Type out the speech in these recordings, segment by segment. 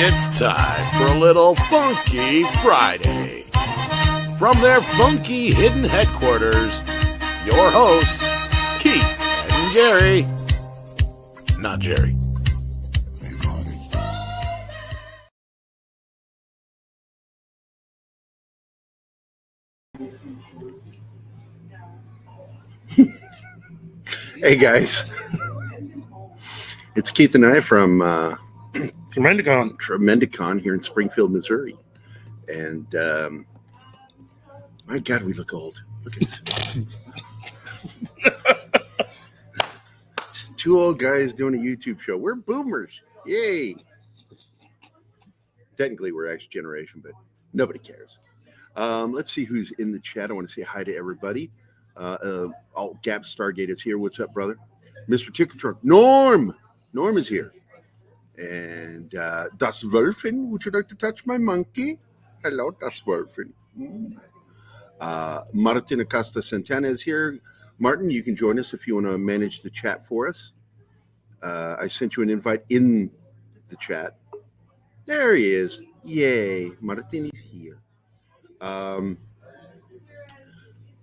It's time for a little Funky Friday. From their funky hidden headquarters, your hosts, Keith and Gary. Not Jerry. Hey guys, it's Keith and I from Tremendicon here in Springfield, Missouri, and my God, we look old. Look at just two old guys doing a YouTube show. We're boomers, yay! Technically, we're X generation, but nobody cares. Let's see who's in the chat. I want to say hi to everybody. Gap Stargate is here. What's up, brother? Mr. Ticket Truck. Norm is here. And Das Wölfin, would you like to touch my monkey? Hello, Das Wölfin. Martin Acosta Santana is here. Martin, you can join us if you want to manage the chat for us. I sent you an invite in the chat. There he is. Yay. Martin is here.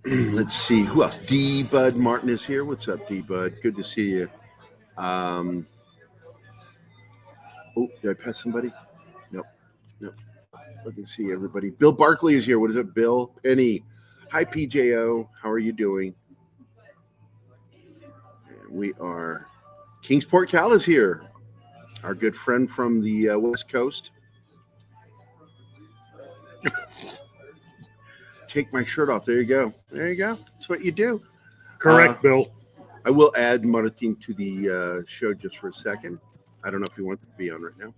Let's see who else. D Bud Martin is here. What's up, D Bud? Good to see you. Oh, did I pass somebody? Nope. Let me see everybody. Bill Barkley is here. What is it, Bill? Penny. Hi, PJO. How are you doing? And we are. Kingsport Cal is here. Our good friend from the West Coast. Take my shirt off. There you go. That's what you do. Correct, Bill. I will add Martin to the show just for a second. I don't know if he wants to be on right now.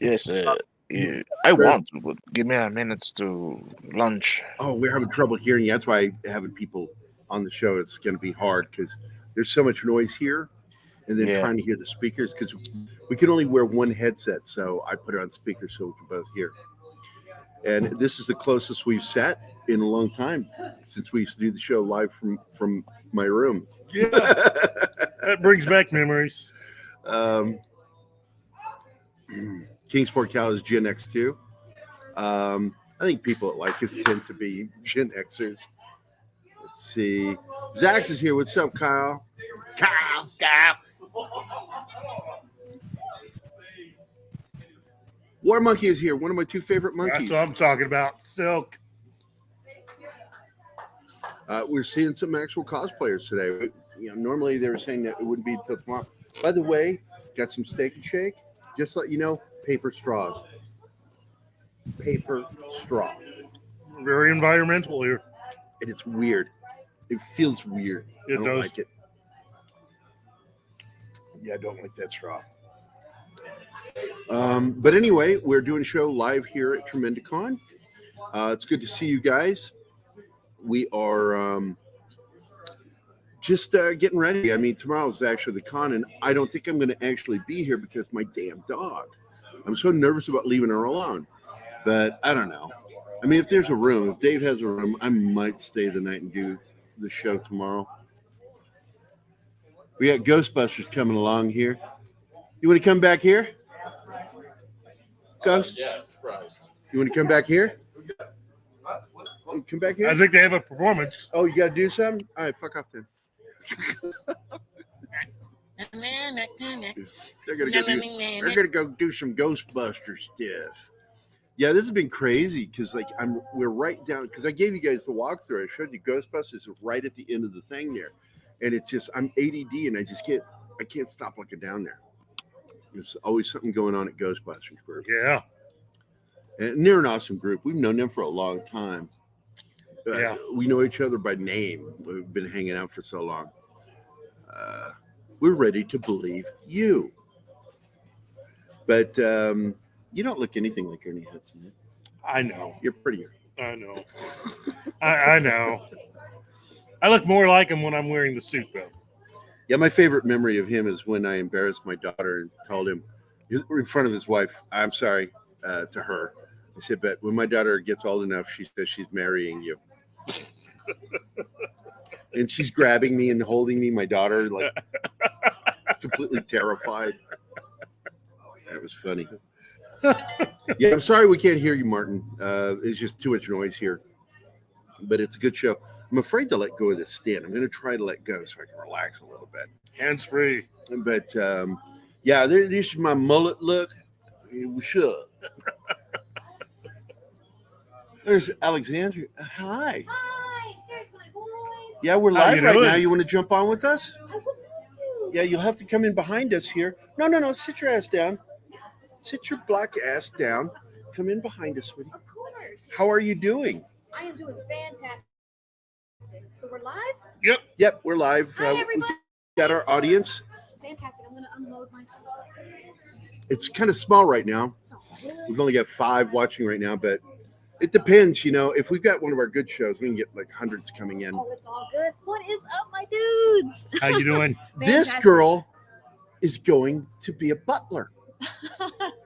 Yes, I want to, but give me a minute to lunch. Oh, we're having trouble hearing you. That's why having people on the show is going to be hard because there's so much noise here, and then trying to hear the speakers because we can only wear one headset. So I put it on speaker so we can both hear. And this is the closest we've sat in a long time since we used to do the show live from my room. Yeah, that brings back memories. Kingsport Cal is Gen X too. I think people that like us tend to be Gen Xers. Let's see. Zax is here. What's up, Kyle? Kyle. War Monkey is here. One of my two favorite monkeys. That's what I'm talking about. Silk. We're seeing some actual cosplayers today. Normally they were saying that it wouldn't be until tomorrow. By the way, got some Steak and Shake. Just to let you know, paper straws. Paper straw. Very environmental here. And it's weird. It feels weird. It I don't does. like it. Yeah, I don't like that straw. But anyway, we're doing a show live here at Tremendicon. It's good to see you guys. We are just getting ready. I mean, tomorrow's actually the con, and I don't think I'm going to actually be here because my damn dog. I'm so nervous about leaving her alone. But I don't know. I mean, if there's a room, if Dave has a room, I might stay the night and do the show tomorrow. We got Ghostbusters coming along here. You want to come back here? Ghost? Yeah, surprised. You want to come back here? Come back here? I think they have a performance. Oh, you got to do something? All right, fuck off then. They're gonna go do some Ghostbuster stuff. Yeah, this has been crazy because we're right down because I gave you guys the walkthrough. I showed you Ghostbusters right at the end of the thing there, and it's just I'm ADD and I can't stop looking down there. There's always something going on at Ghostbusters group. Yeah. And they're an awesome group. We've known them for a long time. Yeah. We know each other by name. We've been hanging out for so long. We're ready to believe you. But you don't look anything like Ernie Hudson. I know. You're prettier. I know. I know. I look more like him when I'm wearing the suit, though. Yeah, my favorite memory of him is when I embarrassed my daughter and told him in front of his wife, I'm sorry, to her. I said, but when my daughter gets old enough, she says she's marrying you. And she's grabbing me and holding me, my daughter, completely terrified. That was funny. Yeah, I'm sorry we can't hear you, Martin. It's just too much noise here. But it's a good show. I'm afraid to let go of this stand. I'm going to try to let go so I can relax a little bit. Hands free. But yeah, this is my mullet look. Sure. There's Alexandra. Hi. Hi, there's my boys. Yeah, we're How live you right doing? now. You want to jump on with us? I would love to. Yeah, you'll have to come in behind us here. No. Sit your ass down. Sit your black ass down. Come in behind us, sweetie. Of course. How are you doing? I am doing fantastic. So we're live? Yep, we're live. Hi, We everybody. got our audience. Fantastic. I'm going to unload my stuff. It's kind of small right now. It's all good. We've only got 5 watching right now, but it depends. If we've got one of our good shows, we can get like hundreds coming in. Oh, it's all good. What is up, my dudes? How you doing? This Fantastic. girl is going to be a butler.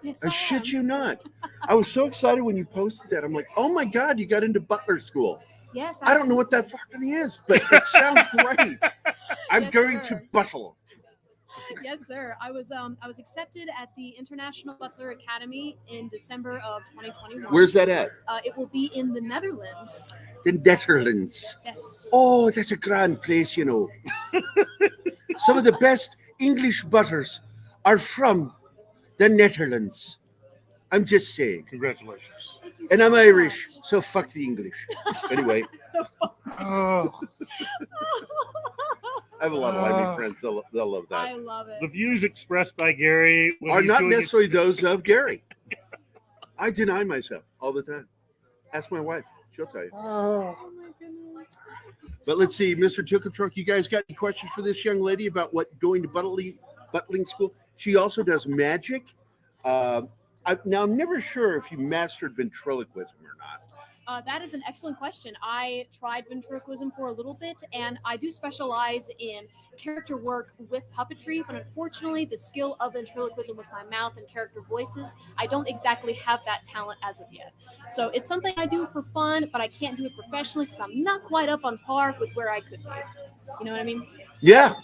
Yes, I shit you not. I was so excited when you posted that. I'm like, oh my God, you got into butler school. Yes, I don't know what that fucking is, but it sounds great. I'm Yes, going sir. to butler. Yes, sir. I was accepted at the International Butler Academy in December of 2021. Where's that at? It will be in the Netherlands. The Netherlands. Yes. Oh, that's a grand place, Some of the best English butlers are from the Netherlands. I'm just saying. Congratulations. Thank you And so I'm Irish, much. so fuck the English. Anyway, So fun. Oh, I have a lot of Irish friends. They'll love I that. love it. the views expressed by Gary when Are he's not doing his- necessarily those of Gary. I deny myself all the time. Ask my wife. She'll tell you. Oh my goodness. But let's see, Mr. Tickle Trunk, you guys got any questions for this young lady about what going to butling school? She also does magic. Now, I'm never sure if you mastered ventriloquism or not. That is an excellent question. I tried ventriloquism for a little bit, and I do specialize in character work with puppetry, but unfortunately, the skill of ventriloquism with my mouth and character voices, I don't exactly have that talent as of yet. So it's something I do for fun, but I can't do it professionally because I'm not quite up on par with where I could be. You know what I mean? Yeah.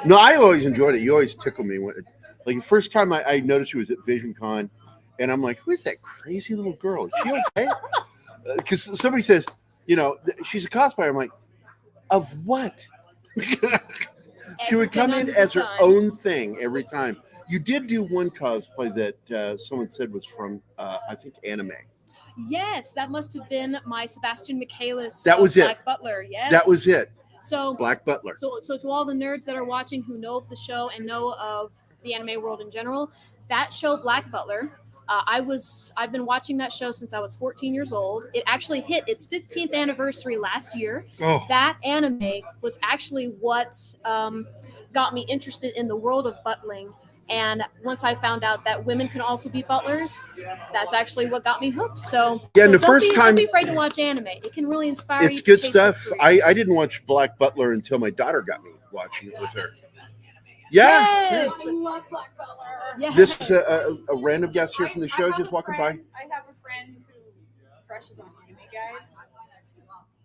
No, I always enjoyed it. You always tickle me. Like the first time I noticed you was at VisionCon, and I'm like, who is that crazy little girl? Is she okay? Because somebody says, she's a cosplayer. I'm like, of what? She would come in as her own thing every time. You did do one cosplay that someone said was from, I think, anime. Yes, that must have been my Sebastian Michaelis. That was it. Black Butler. Yes. That was it. So Black Butler. So to all the nerds that are watching who know of the show and know of the anime world in general, that show Black Butler, I've been watching that show since I was 14 years old. It actually hit its 15th anniversary last year. Oh, That anime was actually what got me interested in the world of butling. And once I found out that women can also be butlers, that's actually what got me hooked. So Yeah, and the don't first be, time- don't be afraid to watch anime. It can really inspire you. It's to good chase your stuff. dreams. I didn't watch Black Butler until my daughter got me watching it with her. Yeah. Yes. I love Black Butler. Yes. This is a random guest here from the show, have just a walking friend- by. I have a friend who crushes on anime guys.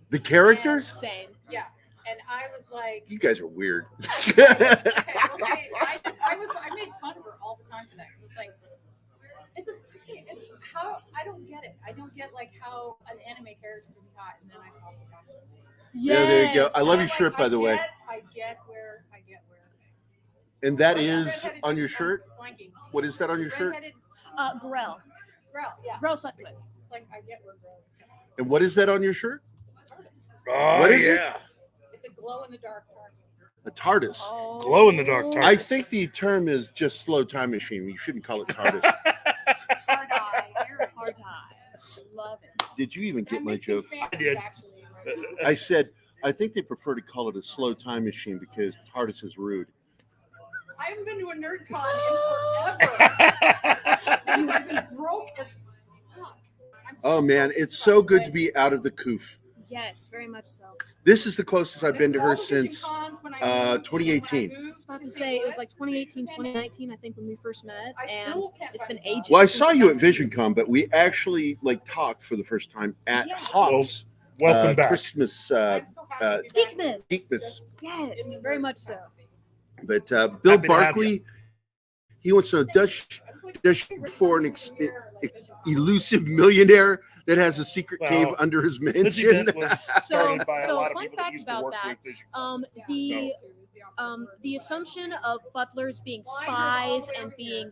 The characters? Same. Yeah, and I was like, You guys are weird. okay, well, see, I made fun of her all the time for that. 'Cause it's like, it's how I don't get it. I don't get like how an anime character can be hot, and then I saw Sebastian. Yeah, there you go. Yes. I love your So, shirt, by the way. I get where. And that Like, is redheaded on chick, your I'm shirt? blanking. What is that on your shirt? Redheaded Grell. girl, yeah. Grell Sutcliffe. It's like I get where girl is coming from. And what is that on your shirt? oh What is it? yeah. It's a glow in the dark part. A TARDIS. Oh. Glow in the dark TARDIS. I think the term is just slow time machine. You shouldn't call it TARDIS. Hard eye. Hard time. Love it. Did you even get my joke? I did. I said, I think they prefer to call it a slow time machine because TARDIS is rude. I haven't been to a nerd con in forever. And I've been broke as fuck. I'm Oh so man, broke as it's so fuck, good but to be out of the coof. Yes, very much so. This is the closest I've been to all her the fishing since cons when I 2018. I was about to say it was like 2018, 2019, I think, when we first met, I and still can't it's been find it. ages. Well, I since saw I've you at seen VisionCon, but we actually talked for the first time at Yeah. Hops Welcome back. Christmas. I'm so happy to be back. Geekmas. Geekmas. Yes, very much so. But Bill Happy to have Barkley, he wants to know, does she elusive millionaire that has a secret cave under his This mansion. event was started by a lot of fun people that fact used to about work that, with Vision. the assumption of butlers being spies and being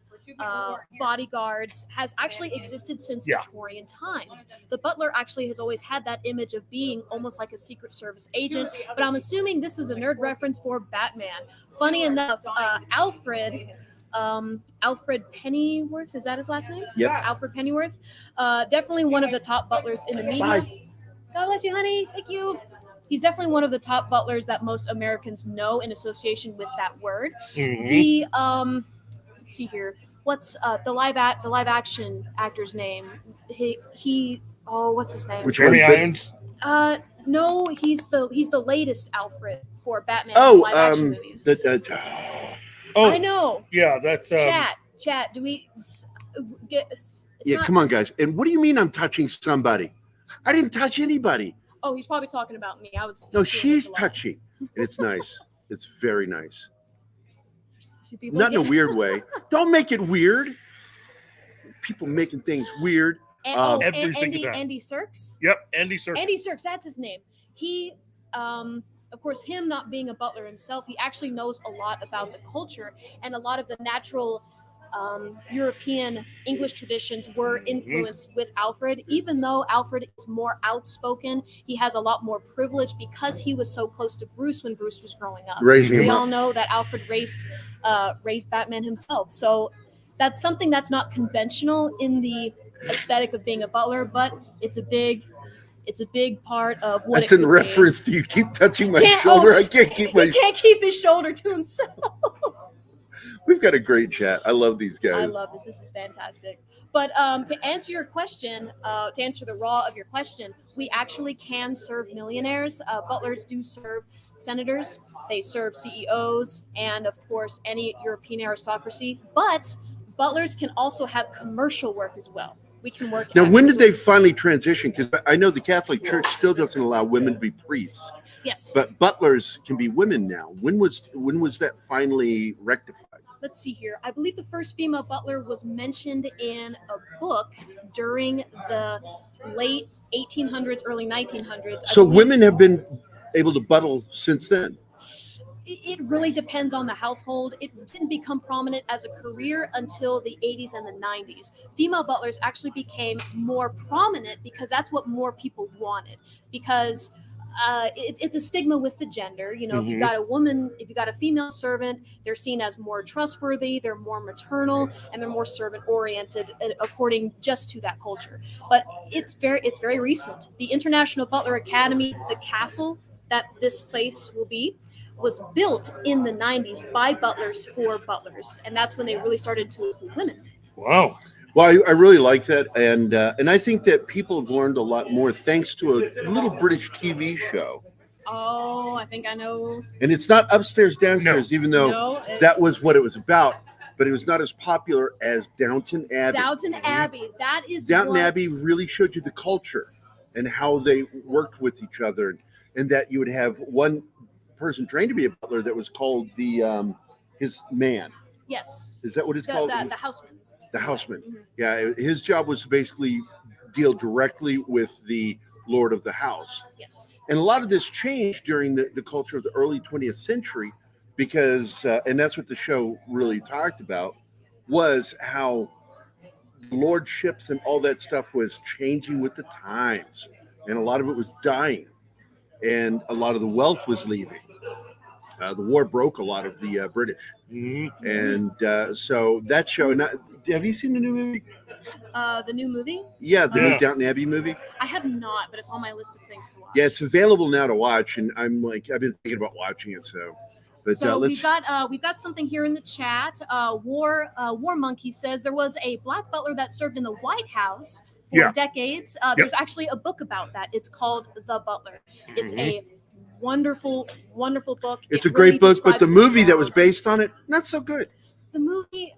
bodyguards has actually existed since Victorian times. The butler actually has always had that image of being almost like a Secret Service agent, but I'm assuming this is a nerd reference for Batman. Funny enough, Alfred Pennyworth, is that his last name? Yep. Alfred Pennyworth. Definitely one of the top butlers in the media. Bye. God bless you, honey. Thank you. He's definitely one of the top butlers that most Americans know in association with that word. Mhm. The let's see here. What's the live action actor's name? What's his name? Which Jeremy one? Irons. No, he's the latest Alfred for Batman live action movies. I know. Yeah, that's Chat. Do we get? Come on, guys. And what do you mean I'm touching somebody? I didn't touch anybody. Oh, he's probably talking about me. No, she's touching. And it's nice. It's very nice. Not in a weird way. Don't make it weird. People making things weird. Every single time. Andy Serkis. Yep, Andy Serkis. Andy Serkis, that's his name. He, of course, him not being a butler himself, he actually knows a lot about the culture and a lot of the natural European English traditions were influenced with Alfred. Even though Alfred is more outspoken, he has a lot more privilege because he was so close to Bruce when Bruce was growing up. We all know that Alfred raised Batman himself. So that's something that's not conventional in the aesthetic of being a butler, but it's a big part of what that's in reference to you keep touching my shoulder. I can't keep he can't keep his shoulder to himself. We've got a great chat. I love these guys. I love this. This is fantastic. But to answer your question, to answer the raw of your question, we actually can serve millionaires. Butlers do serve senators. They serve CEOs and, of course, any European aristocracy. But butlers can also have commercial work as well. We can work. Now, when did they finally transition? Because I know the Catholic Church still doesn't allow women to be priests. Yes. But butlers can be women now. When was that finally rectified? Let's see here. I believe the first female butler was mentioned in a book during the late 1800s, early 1900s. So women have been able to butler since then? It really depends on the household. It didn't become prominent as a career until the 80s and the 90s. Female butlers actually became more prominent because that's what more people wanted. Because it's a stigma with the gender. You know, if you've got a woman, if you've got a female servant, they're seen as more trustworthy, they're more maternal, and they're more servant oriented according just to that culture. But it's very recent. The International Butler Academy, the castle that this place will be, was built in the 90s by butlers for butlers, and that's when they really started to include women. Wow. Well, I really like that, and I think that people have learned a lot more thanks to a little British TV show. Oh, I think I know. And it's not Upstairs, Downstairs, even though that was what it was about, but it was not as popular as Downton Abbey. Downton Abbey, that is Downton Abbey really showed you the culture and how they worked with each other, and that you would have one person trained to be a butler that was called his man. Yes. Is that what it's called? The houseman. The houseman. Mm-hmm. Yeah, his job was to basically deal directly with the lord of the house. Yes. And a lot of this changed during the culture of the early 20th century because, and that's what the show really talked about, was how lordships and all that stuff was changing with the times. And a lot of it was dying. And a lot of the wealth was leaving. The war broke a lot of the British. Mm-hmm. And so that show, have you seen the new movie? The new movie? Yeah, the new Downton Abbey movie. I have not, but it's on my list of things to watch. Yeah, it's available now to watch, and I've been thinking about watching it. So we've got something here in the chat. War Monkey says there was a black butler that served in the White House for decades. There's actually a book about that. It's called The Butler. It's a wonderful book. It's a great book, but the movie that was based on it, not so good. The movie,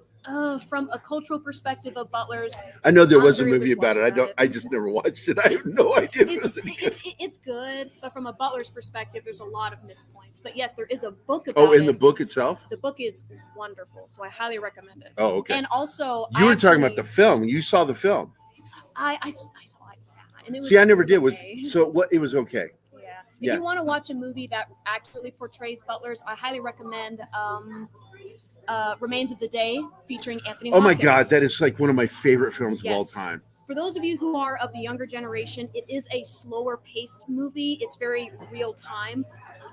from a cultural perspective of butlers, I know there was a movie about it. I just never watched it. I have no idea. It's good, but from a butler's perspective, there's a lot of missed points. But yes, there is a book about it. Oh, in the book itself? The book is wonderful, so I highly recommend it. Oh, okay. And also, you were talking about the film. You saw the film. I saw it, and it was. See, I never it did. okay. It was okay. Yeah. If Yeah. you want to watch a movie that accurately portrays butlers, I highly recommend Remains of the Day featuring Anthony Oh Hopkins. my God, that is like one of my favorite films of all Yes. time. For those of you who are of the younger generation, it is a slower paced movie. It's very real time.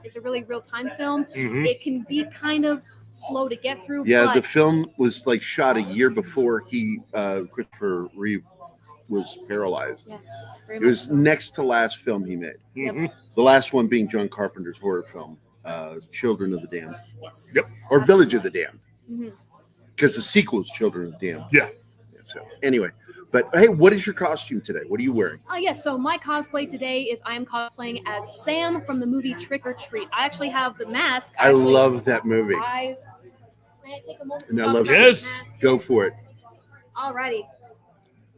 It's a really real time film. Mhm. It can be kind of slow to get through. Yeah, but the film was like shot a year before Christopher Reeve was paralyzed. yes, very It much was so. next to last film he made. Mhm. The last one being John Carpenter's horror film, Children of the Damned, Yes. Yep. or Village of the Damned, Mhm. because the sequel is Children of the Damned. Yeah. So anyway, but hey, what is your costume today? What are you wearing? Yes, so my cosplay today is I am cosplaying as Sam from the movie Trick or Treat. I actually have the mask. I love that movie. May I take a moment to And I talk love about Yes. the mask? Go for it. Alrighty.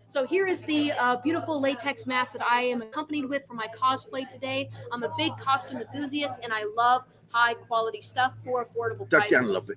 So here is the beautiful latex mask that I am accompanied with for my cosplay today. I'm a big costume enthusiast, and I love high quality stuff for affordable Duck prices. down a little bit.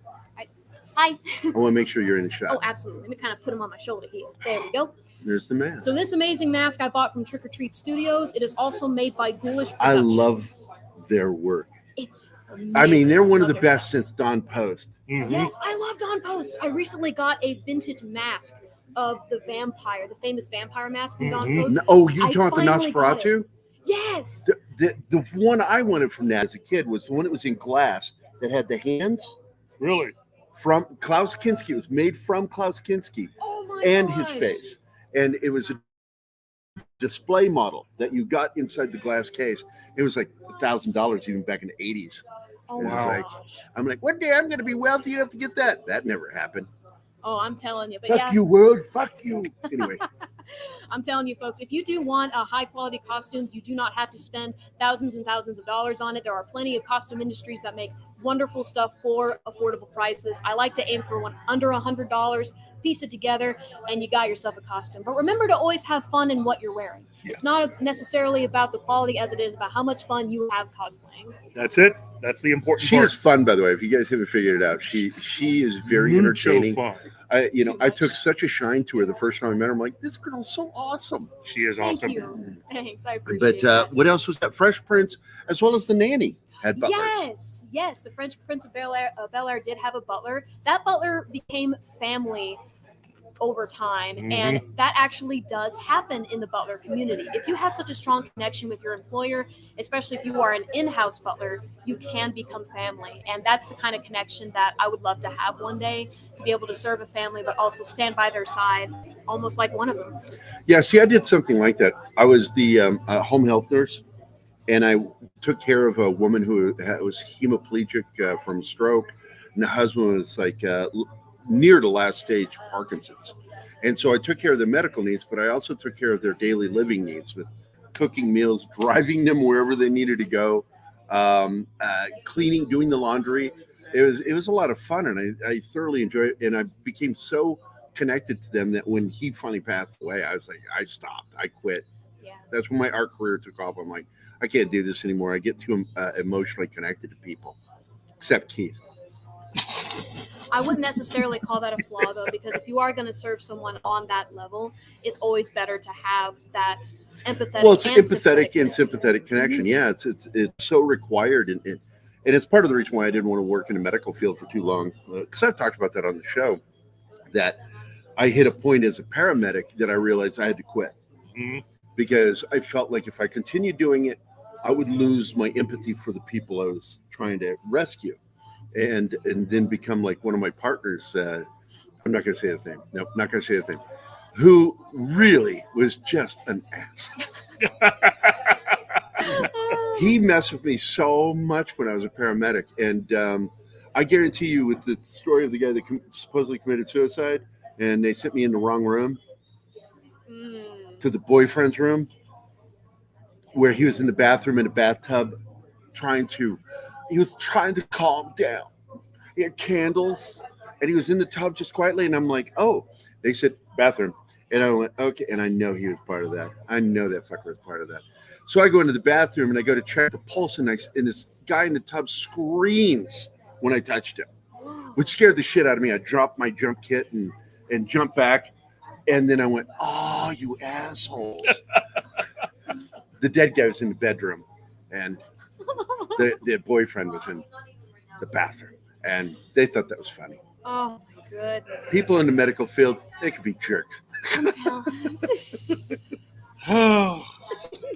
Hi. I want to make sure you're in the shot. Oh, absolutely. Let me kind of put them on my shoulder here. There we go. There's the mask. So this amazing mask I bought from Trick or Treat Studios. It is also made by Ghoulish I Productions. love their work. It's amazing. I mean, they're one of Love the their best since Don Post. Mhm. Yes, I love Don Post. I recently got a vintage mask of the vampire, the famous vampire mask from Don Mhm. Post. Oh, you I talking about the finally got Nosferatu? Yes. The one I wanted from that as a kid was the one that was in glass that had the hands Really? from Klaus Kinski. It was made from Klaus Kinski Oh my and gosh. his face. And it was a display model that you got inside the glass case. It was like $1,000 even back in the 80s. Oh Wow. my Like, gosh. I'm like, one day I'm going to be wealthy enough to get that. That never happened. Oh, I'm telling you. But Fuck yeah, you, world. Fuck you. Anyway, I'm telling you, folks, if you do want high quality costumes, you do not have to spend thousands and thousands of dollars on it. There are plenty of costume industries that make wonderful stuff for affordable prices. I like to aim for one under $100, piece it together, and you got yourself a costume. But remember to always have fun in what you're wearing. Yeah. It's not necessarily about the quality as it is about how much fun you have cosplaying. That's it. That's the important she part. is fun, by the way. If you guys haven't figured it out, she is very Mucho entertaining. fun. I took such a shine to her the first time I met her. I'm like, this girl's so awesome. She is Thank awesome. you. Thanks. I appreciate But that. what else was that? Fresh Prince, as well as the nanny, had butlers. Yes. The French Prince of Bel Air did have a butler. That butler became family over time, Mhm. and that actually does happen in the butler community. If you have such a strong connection with your employer, especially if you are an in-house butler, you can become family, and that's the kind of connection that I would love to have one day, to be able to serve a family but also stand by their side, almost like one of them. Yeah, see, I did something like that. I was the home health nurse, and I took care of a woman who was hemiplegic from stroke, and the husband was like near the last stage Parkinson's. And so I took care of their medical needs, but I also took care of their daily living needs with cooking meals, driving them wherever they needed to go, cleaning, doing the laundry. It was a lot of fun, and I thoroughly enjoyed it. And I became so connected to them that when he finally passed away, I was like, I stopped. I quit. Yeah. That's when my art career took off. I'm like, I can't do this anymore. I get too emotionally connected to people, except Keith. I wouldn't necessarily call that a flaw, though, because if you are going to serve someone on that level, it's always better to have that empathetic. Well, it's and empathetic and connection. sympathetic connection. Yeah, it's so required, and it's part of the reason why I didn't want to work in the medical field for too long. Because I've talked about that on the show, that I hit a point as a paramedic that I realized I had to quit Mhm. because I felt like if I continued doing it, I would lose my empathy for the people I was trying to rescue. And then become like one of my partners. I'm not going to say his name. No, not going to say his name. Who really was just an ass. He messed with me so much when I was a paramedic, and I guarantee you, with the story of the guy that supposedly committed suicide, and they sent me in the wrong room, to the boyfriend's room, where he was in the bathroom in a bathtub, he was trying to calm down. He had candles, and he was in the tub just quietly. And I'm like, oh, they said bathroom. And I went, okay. And I know he was part of that. I know that fucker was part of that. So I go into the bathroom, and I go to check the pulse, and this guy in the tub screams when I touched him, which scared the shit out of me. I dropped my jump kit and jumped back. And then I went, oh, you assholes. The dead guy was in the bedroom, and the boyfriend was in the bathroom, and they thought that was funny. Oh my goodness. People in the medical field, they could be jerks. I'm telling Oh,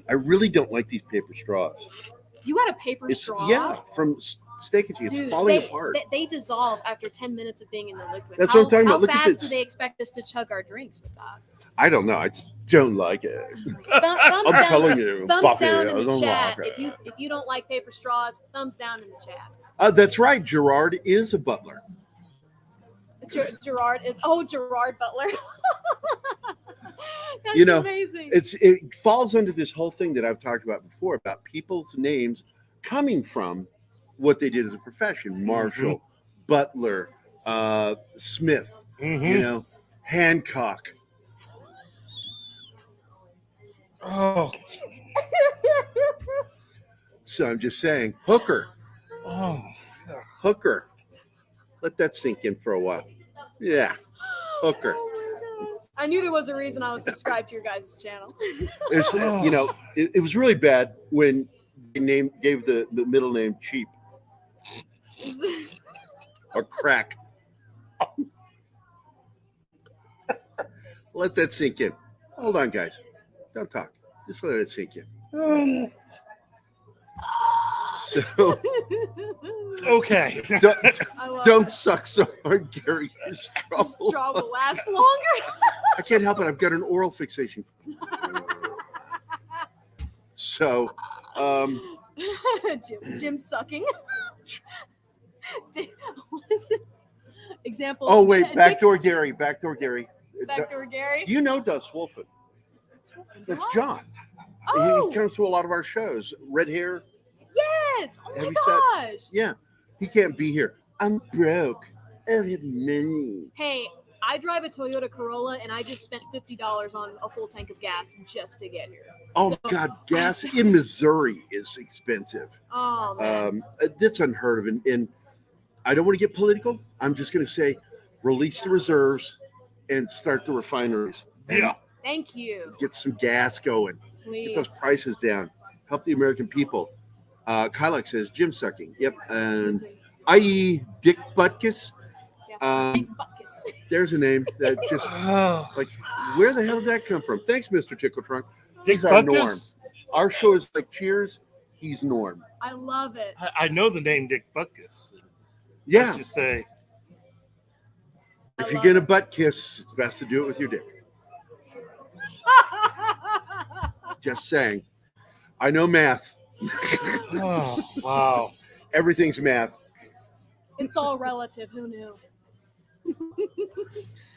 I really don't like these paper straws. you got a paper It's straw? yeah, from Steak and Cheese. It's Dude, falling they, apart. They dissolve after 10 minutes of being in the liquid. That's what I'm talking about. Look How at fast this. do they expect us to chug our drinks with that? I don't know. I just don't like it. Thumbs I'm down, telling you, thumbs Buffy, down I in the don't chat. like it. If you don't like paper straws, thumbs down in the chat. That's right. Gerard is a butler. Gerard Butler. That's You know, amazing. It falls under this whole thing that I've talked about before about people's names coming from what they did as a profession. Marshall, Butler, Smith, you know, Hancock. oh, So I'm just saying, Hooker. oh. Hooker. Let that sink in for a while. Yeah, Hooker. Oh my gosh. I knew there was a reason I was subscribed to your guys' channel. There's, you know, it was really bad when they gave the middle name Cheap or Crack. Let that sink in. Hold on, guys. Don't talk. Just let it sink in. So Okay. don't suck so hard, Gary. Your straw will- Straw will last longer. I can't help it. I've got an oral fixation. So, Jim sucking. What is it? Example. oh wait, backdoor Gary. Backdoor Gary. Backdoor Gary. You know Dust Wolfen. That's John. Oh, He comes to a lot of our shows. Red hair. yes. Oh Have my you said- gosh. Yeah. He can't be here. I'm broke. I don't have money. Hey, I drive a Toyota Corolla and I just spent $50 on a full tank of gas just to get here. Oh So- God, gas in Missouri is expensive. Oh man. That's unheard of. And I don't want to get political. I'm just going to say, release the reserves and start the refineries. Yeah. Thank you. Get some gas going. Please. Get those prices down. Help the American people. Kylak says Jim sucking. Yep. And i.e. Dick Butkus. Yeah. Big buckets. There's a name that just Oh. like, where the hell did that come from? Thanks, Mr. Tickle Trunk. Dick He's our norm. Butkus? Our show is like Cheers. He's Norm. I love it. I know the name Dick Butkus. Yeah. Let's just say. If you're going to butt kiss, it's best to do it with your dick. Just saying. I know math. Oh, wow. Everything's math. It's all relative. Who knew?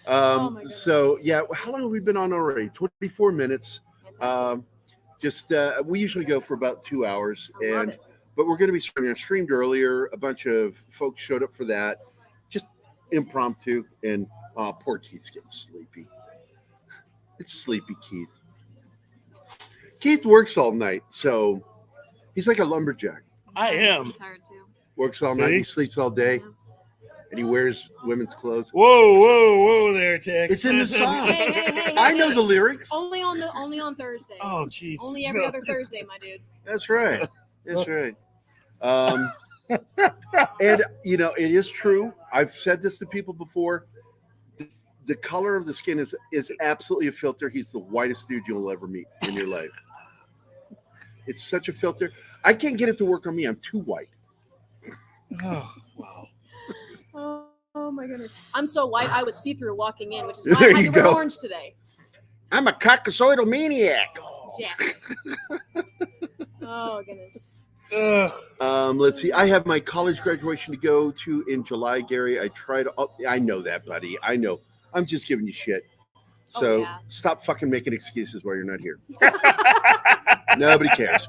Oh my goodness. So, yeah, how long have we been on already? 24 minutes. Fantastic. We usually go for about 2 hours. I love it. But we're going to be streaming. I streamed earlier. A bunch of folks showed up for that. Just impromptu. And poor Keith's getting sleepy. It's sleepy, Keith. Keith works all night, so he's like a lumberjack. I am. I'm tired too. Works all night, See? he sleeps all day, and he wears women's clothes. Whoa, whoa, whoa there, Tex. It's in the song. Hey, I know the lyrics. Only on Thursdays. Oh, jeez. Only every other Thursday, my dude. That's right. That's right. And you know, it is true. I've said this to people before. The color of the skin is absolutely a filter. He's the whitest dude you'll ever meet in your life. It's such a filter. I can't get it to work on me. I'm too white. Oh, wow. Oh my goodness. I'm so white I was see-through walking in, which is why There I had you to wear go. orange today. I'm a cockazoidal maniac. Yeah. Oh goodness. Ugh. Let's see. I have my college graduation to go to in July, Gary. I know that, buddy. I know. I'm just giving you shit. Oh, So yeah. stop fucking making excuses while you're not here. Nobody cares.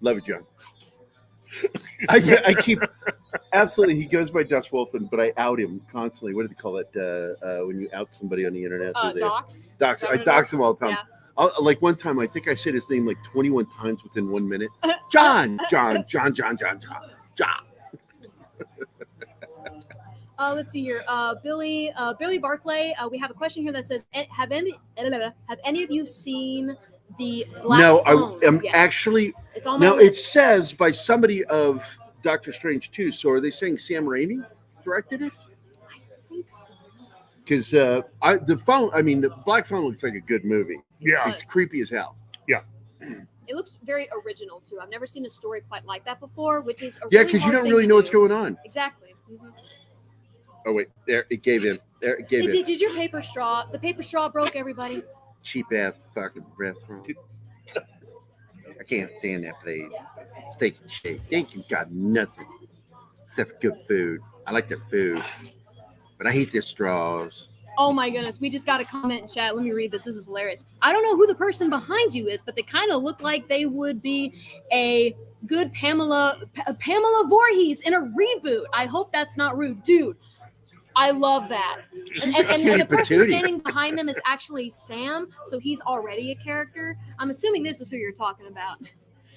Love you, John. I keep absolutely. He goes by Dust Wolfen, but I out him constantly. What do they call it when you out somebody on the internet? Docs. Docs. Is that I what it dox is? him all the time. Yeah. Like one time, I think I said his name like 21 times within 1 minute. John. Let's see here. Billy Barclay. We have a question here that says, "Have any of you seen the Black No, Phone?" I am yet? actually. It's on my No, it list. says by somebody of Doctor Strange 2. So are they saying Sam Raimi directed it? I think so. Because the Black Phone looks like a good movie. Yeah. It's creepy as hell. It looks very original too. I've never seen a story quite like that before, which is a Yeah, really because you hard don't thing really to know what's do. going on. Exactly. Mhm. Oh wait, there it gave in. There it gave in. Did your paper straw? The paper straw broke, everybody. Cheap ass fucking restaurant. I can't stand that place. Steak and shake. They ain't got nothing except for good food. I like their food, but I hate their straws. Oh my goodness, we just got a comment in chat. Let me read this. This is hilarious. I don't know who the person behind you is, but they kind of look like they would be a good Pamela Voorhees in a reboot. I hope that's not rude. Dude, I love that. She's And a cutie the person patootie. standing behind them is actually Sam, so he's already a character. I'm assuming this is who you're talking about.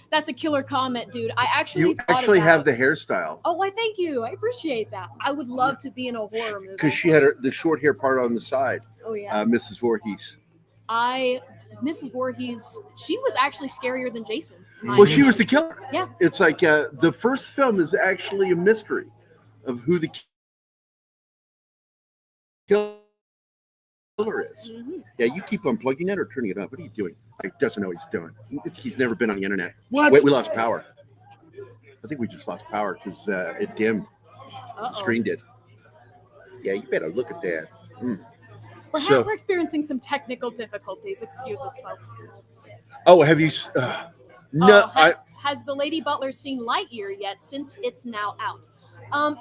That's a killer comment, dude. I actually You thought actually about, have the hairstyle. Oh, why? Thank you. I appreciate that. I would love to be in a horror movie. Because she had the short hair part on the side. Oh yeah. Mrs. Voorhees. Mrs. Voorhees, she was actually scarier than Jason. Well, she was the killer. Yeah. It's like the first film is actually a mystery of who the killer is. Mm-hmm. Yeah, you keep unplugging it or turning it up. What are you doing? He doesn't know what he's doing. He's never been on the internet. What? Wait, we lost power. I think we just lost power because it dimmed. The Uh-oh. screen did. Yeah, you better look at that. We're experiencing some technical difficulties. Excuse us, folks. Oh, have you? No, Has the Lady Butler seen Lightyear yet? Since it's now out.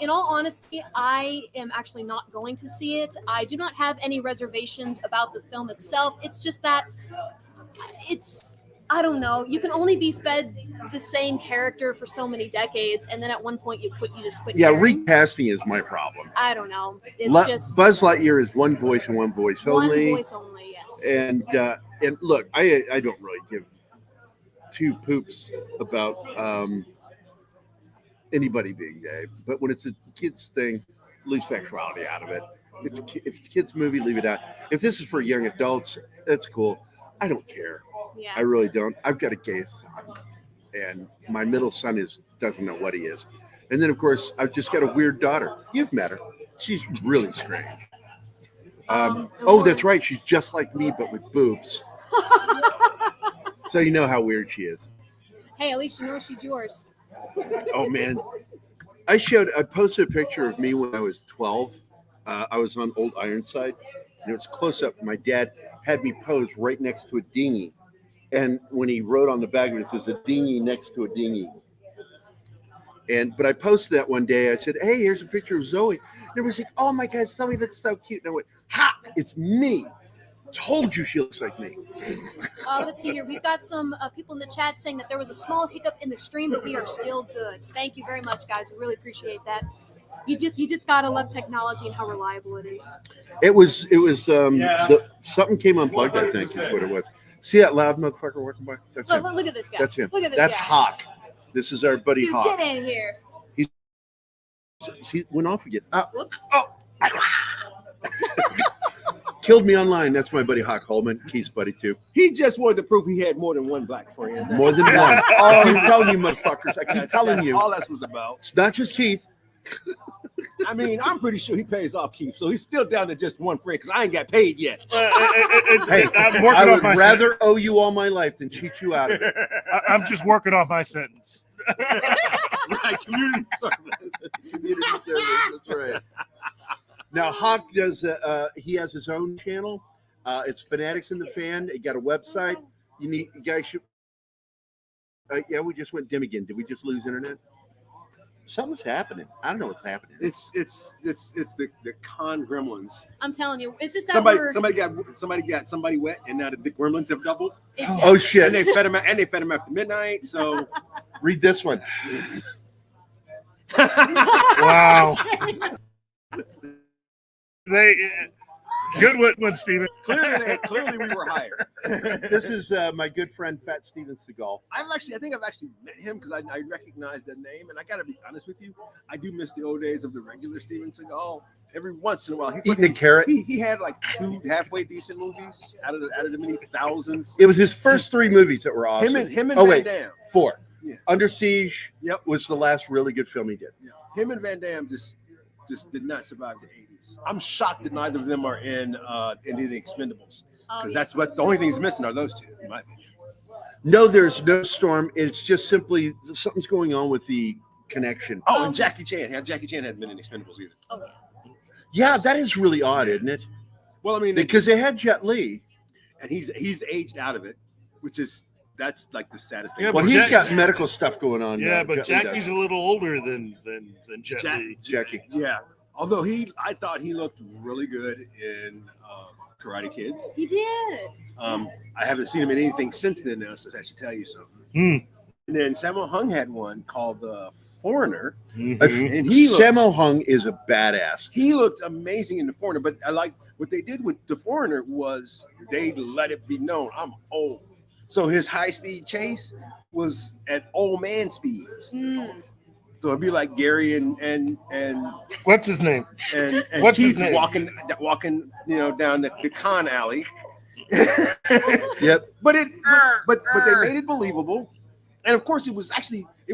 In all honesty, I am actually not going to see it. I do not have any reservations about the film itself. It's just that I don't know. You can only be fed the same character for so many decades, and then at one point you just quit. Yeah, caring. recasting is my problem. I don't know. It's just Buzz Lightyear is one voice and one voice only. One voice only, yes. And look, I don't really give two poops about anybody being gay, but when it's a kids thing, leave sexuality out of it. If it's a kids movie, leave it out. If this is for young adults, that's cool. I don't care. Yeah. I really don't. I've got a gay son, and my middle son doesn't know what he is. And then, of course, I've just got a weird daughter. You've met her. She's really strange. That's right. She's just like me, but with boobs. So you know how weird she is. Hey, at least you know she's yours. Oh man, I posted a picture of me when I was 12. I was on Old Ironside, and it was close up. My dad had me pose right next to a dinghy, and when he wrote on the back of it, there's a dinghy next to a dinghy. But I posted that one day. I said, "Hey, here's a picture of Zoe." And everybody's like, "Oh my God, Zoe looks so cute." And I went, "Ha! It's me. Told you she looks like me." Let's see here. We've got some people in the chat saying that there was a small hiccup in the stream, but we are still good. Thank you very much, guys. We really appreciate that. You just gotta love technology and how reliable it is. It was something came unplugged, I think is what it was. See that loud motherfucker walking by? That's him. Look at this guy. That's him. Look at this That's guy. Hawk. This is our buddy Dude, Hawk. get in here. He went off again. Whoops. Killed me online. That's my buddy Hawk Holman. Keith's buddy too. He just wanted to prove he had more than one black friend. More than one. I keep telling you, motherfuckers. I keep telling That's you. all that was about. It's not just Keith. I mean, I'm pretty sure he pays off Keith, so he's still down to just one friend because I ain't got paid yet. Hey, I'm working I on would my rather owe you all my life than cheat you out of it. I'm just working on my sentence. Right, community service. Community service. That's right. Now Hawk does. He has his own channel. It's Fanatics in the Fan. He got a website. You guys should. Yeah, we just went dim again. Did we just lose internet? Something's happening. I don't know what's happening. It's the con gremlins. I'm telling you, it's just that Somebody got somebody wet, and now the gremlins have doubled. Oh shit! And they fed him after midnight. So read this one. Wow. Good one, Steven. Clearly, we were hired. This is my good friend Fat Steven Seagal. I think I've actually met him because I recognize the name, and I got to be honest with you, I do miss the old days of the regular Steven Seagal. Every once in a while, Eating a carrot. He had like 2 halfway decent movies out of the many thousands. It was his first 3 movies that were awesome. Him and oh Van wait, Damme. 4. Yeah. Under Siege. Yep. Was the last really good film he did. Yeah. Him and Van Damme just did not survive the 80s. I'm shocked that neither of them are in any of the Expendables, because that's the only things missing are those 2, in my opinion. No, there's no storm. It's just simply something's going on with the connection. Oh, and Jackie Chan hasn't been in Expendables either. Oh, yeah. Yeah, that is really odd, isn't it? Well, I mean, Because they had Jet Li, and he's aged out of it, that's like the saddest thing. Yeah, well, but he's got medical stuff going on. Yeah, but Jet Li Jackie's does. a little older than Jet Li. Jackie. Yeah, although I thought he looked really good in Karate Kid. He did. I haven't seen him in anything since then now, so that should tell you something. Hmm. And then Sammo Hung had one called The Foreigner, Mhm. and Sammo Hung is a badass. he looked amazing in The Foreigner. But I like what they did with The Foreigner was they let it be known I'm old. So his high-speed chase was at old man speeds. Mm. So it'd be like Gary and What's his name? Keith his name? walking, down the con alley. Yep. But they made it believable, and of course it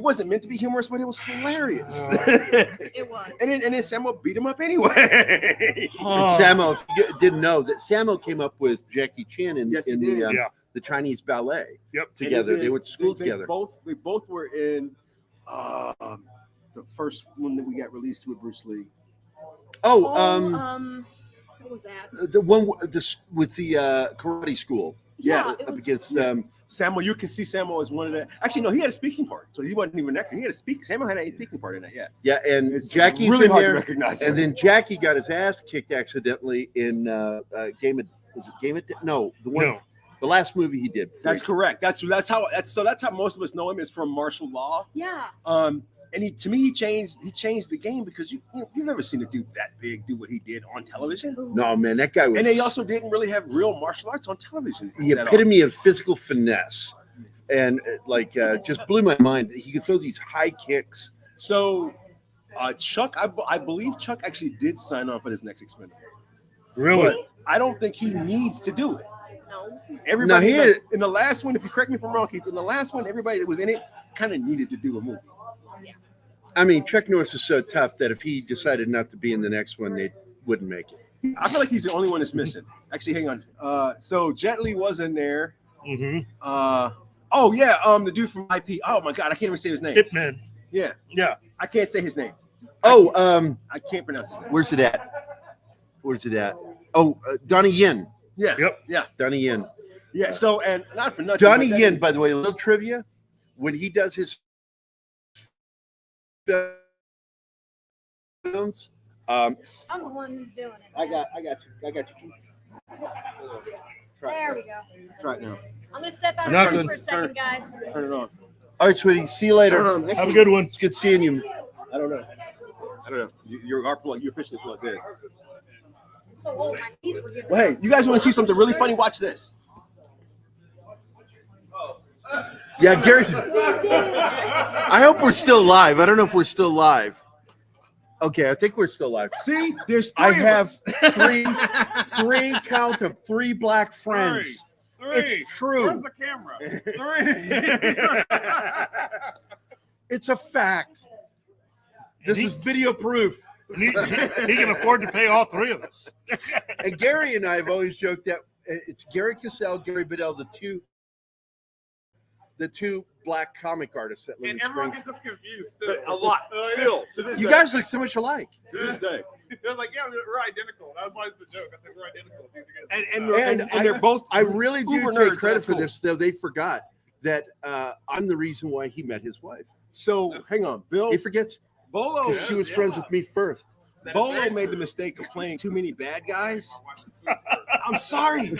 wasn't meant to be humorous, but it was hilarious. It was. and then Sammo beat him up anyway. And Sammo, if you didn't know that Sammo came up with Jackie Chan in Yes, he the did. the Chinese ballet Yep. together. They went to school they together. Both were in the first one that we got released with Bruce Lee. Oh, what was that? the one with the karate school. Yeah, it Up was, against Sammo, you can see Sammo as one of the. Actually, no, he had a speaking part, so he wasn't even an actor. Sammo had a speaking part in that. Yeah, yeah, and it's Jackie's really in hard there, to recognize. and then Jackie got his ass kicked accidentally in Game of. Was it Game of? No, the last movie he did. That's correct. That's how most of us know him, is from martial law. Yeah. And he changed the game, because you've never seen a dude that big do what he did on television. No, man, that guy was. And they also didn't really have real martial arts on television. the epitome of physical finesse, and just blew my mind. He could throw these high kicks. So, Chuck, I believe Chuck actually did sign on for this next Expendable. Really? But I don't think he needs to do it. No. Everybody No, in the last one, if you correct me if I'm wrong, Keith, in the last one, everybody that was in it kind of needed to do a movie. I mean, Chuck Norris is so tough that if he decided not to be in the next one, they wouldn't make it. I feel like he's the only one that's missing. Actually, hang on. So Jet Li was in there. Mm-hmm. The dude from IP. Oh my God, I can't even say his name. Hitman. Yeah, I can't say his name. Oh, I can't pronounce his name. where's it at? Oh, Donnie Yen. Yeah, Yep. yeah, Donnie Yen. yeah. So, and not for nothing, Donnie but that- Yen, by the way, a little trivia. When he does his films, I'm the one who's doing it. I got you. There we go. Try it now. I'm gonna step out of Nothing. here for a second, guys. Turn it on. all right, sweetie. See you later. Have a good one. It's good seeing you. I don't know. You are plugged. You officially plugged in. I'm so old, my knees were giving. Well, hey, you guys want to see something really funny? Watch this. Yeah, Gary. I hope we're still live. I don't know if we're still live. Okay, I think we're still live. See, there's I three of have us. count them, 3 black friends. It's true. Where's the camera? 3. It's a fact. This is video proof. He can afford to pay all 3 of us. And Gary and I have always joked that it's Gary Cassell, Gary Bedell, the two black comic artists that live And in everyone Springfield. gets us confused still. A lot. Still, to this You day. guys look so much alike. To this day. They're like, yeah, we're identical. That was always the joke. I said, we're identical. These guys And they're both. I really do uber take nerds, credit that's for cool. this, though. They forgot that I'm the reason why he met his wife. So hang on, Bill. He forgets Bolo. because she was friends with me first. Bolo made the mistake of playing too many bad guys. I'm sorry.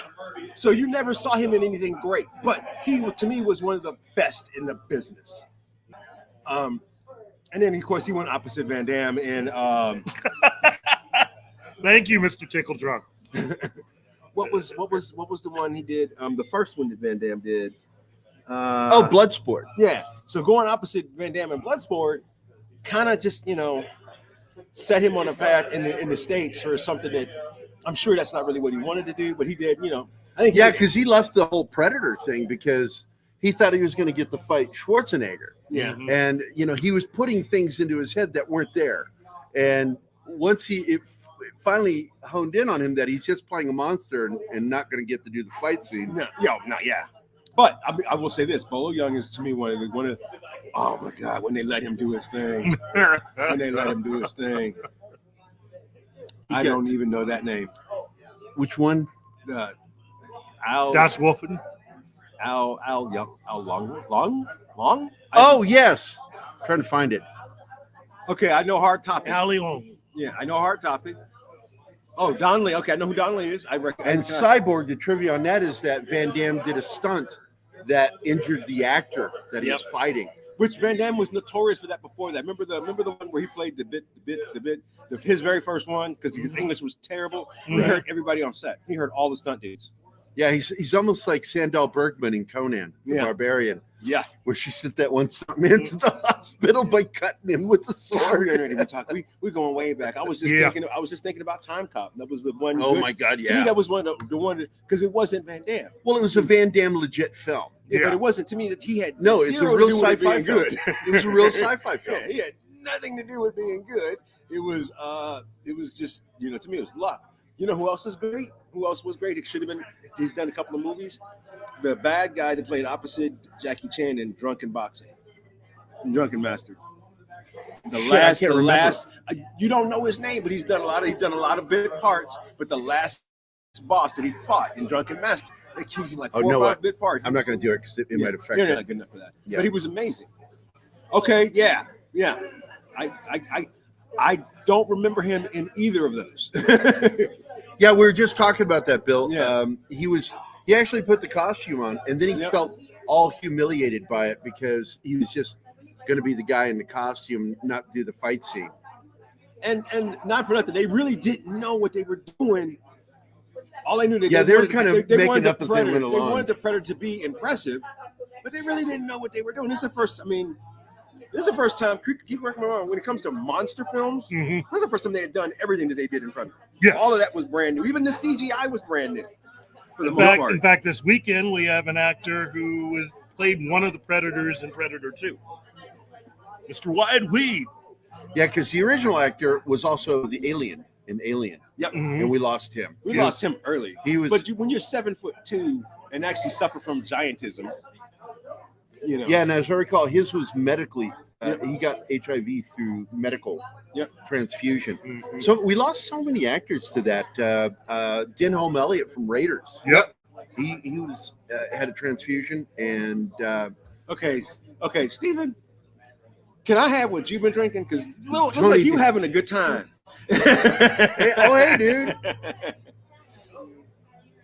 So you never saw him in anything great, but he, to me, was one of the best in the business. And then, of course, he went opposite Van Damme in Thank you, Mr. Tickle Drunk. What was the one he did? The first one that Van Damme did. Bloodsport. Yeah. So going opposite Van Damme and Bloodsport, kind of just set him on a path in the States for something that I'm sure that's not really what he wanted to do, but he did. I think because he left the whole Predator thing because he thought he was going to get to fight Schwarzenegger. Yeah. And he was putting things into his head that weren't there. And once it finally honed in on him that he's just playing a monster and not going to get to do the fight scene. Yeah. But I will say this: Bolo Young is to me one of. Oh my God! When they let him do his thing, I don't even know that name. Which one? Al. Das Wolfen. Al Long. Oh yes, I'm trying to find it. Okay, I know Hard Topic. Al Leon. Yeah, I know Hard Topic. Oh, Donnelly. Okay, I know who Donnelly is. I recognize. And Cyborg, the trivia on that is that Van Damme did a stunt that injured the actor that he was fighting. Which Van Damme was notorious for that before that. Remember the one where he played his very first one because his English was terrible. He hurt everybody on set. He hurt all the stunt dudes. Yeah, he's almost like Sandal Bergman in Conan the Barbarian. Yeah, where she sent that one stuntman to the hospital by cutting him with the sword. We're going way back. I was just thinking about Time Cop. That was the one. Oh my God! Yeah, to me that was the one because it wasn't Van Damme. Well, it was a Van Damme legit film. Yeah, but it wasn't to me that he had. No, it's a real sci-fi film. It was a real sci-fi film. Yeah, he had nothing to do with being good. It was just to me it was luck. You know who else is great? Who else was great? It should have been. He's done a couple of movies. The bad guy that played opposite Jackie Chan in Drunken Master. The last. You don't know his name, but he's done a lot of bit parts. But the last boss that he fought in Drunken Master, he's like 4 or 5 bit parts. I'm not going to do it because it might affect. You're not good enough for that. Yeah. But he was amazing. Okay, yeah. I don't remember him in either of those. Yeah, we were just talking about that, Bill. Yeah. He actually put the costume on, and then he felt all humiliated by it because he was just going to be the guy in the costume, not do the fight scene. And not for nothing, they really didn't know what they were doing. All they knew they were kind of making up as they went along. They wanted the Predator to be impressive, but they really didn't know what they were doing. This is the first time, keep correct me wrong, when it comes to monster films, this is the first time they had done everything that they did in Predator. Yes. All of that was brand new. Even the CGI was brand new. For the most part. In fact, this weekend we have an actor who played one of the Predators in Predator 2. Mr. Wyatt Weed. Yeah, because the original actor was also the alien in Alien. Yep. And we lost him. We lost him early. But when you're 7'2" and actually suffer from giantism, Yeah, and as I recall, his was medically. He got HIV through medical transfusion. Mm-hmm. So we lost so many actors to that. Denholm Elliott from Raiders. Yep. He was had a transfusion and. Okay, Steven, can I have what you've been drinking? Because looks like you having a good time. hey, dude. I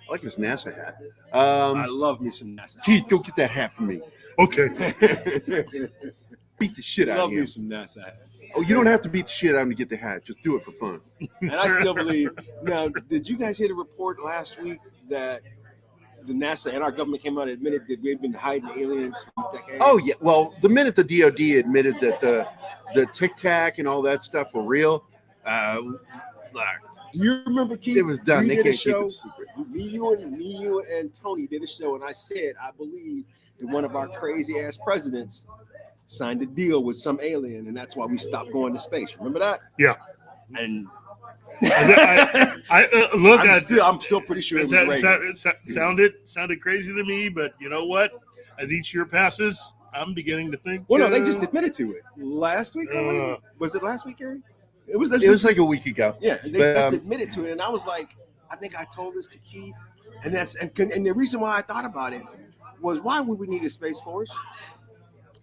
like his NASA hat. I love me some NASA hats. Keith, go get that hat for me. Okay. Beat the shit out of him. Love me some NASA hats. Oh, you don't have to beat the shit out of him to get the hat. Just do it for fun. And I still believe. Now, did you guys hear the report last week that the NASA and our government came out and admitted that we've been hiding aliens for decades? Oh, yeah. Well, the minute the DOD admitted that the Tic Tac and all that stuff were real, do you remember, Keith? It was done. They did can't a show. keep it secret. Me, you, and Tony did a show, and I said I believe that one of our crazy ass presidents signed a deal with some alien, and that's why we stopped going to space. Remember that? Yeah. And I'm still pretty sure it was sounded crazy to me, but you know what? As each year passes, I'm beginning to think. Well, no, they just admitted to it last week. Was it last week, Gary? It was like a week ago. Yeah, they just admitted to it, and I was like, I think I told this to Keith, and the reason why I thought about it was why would we need a space force?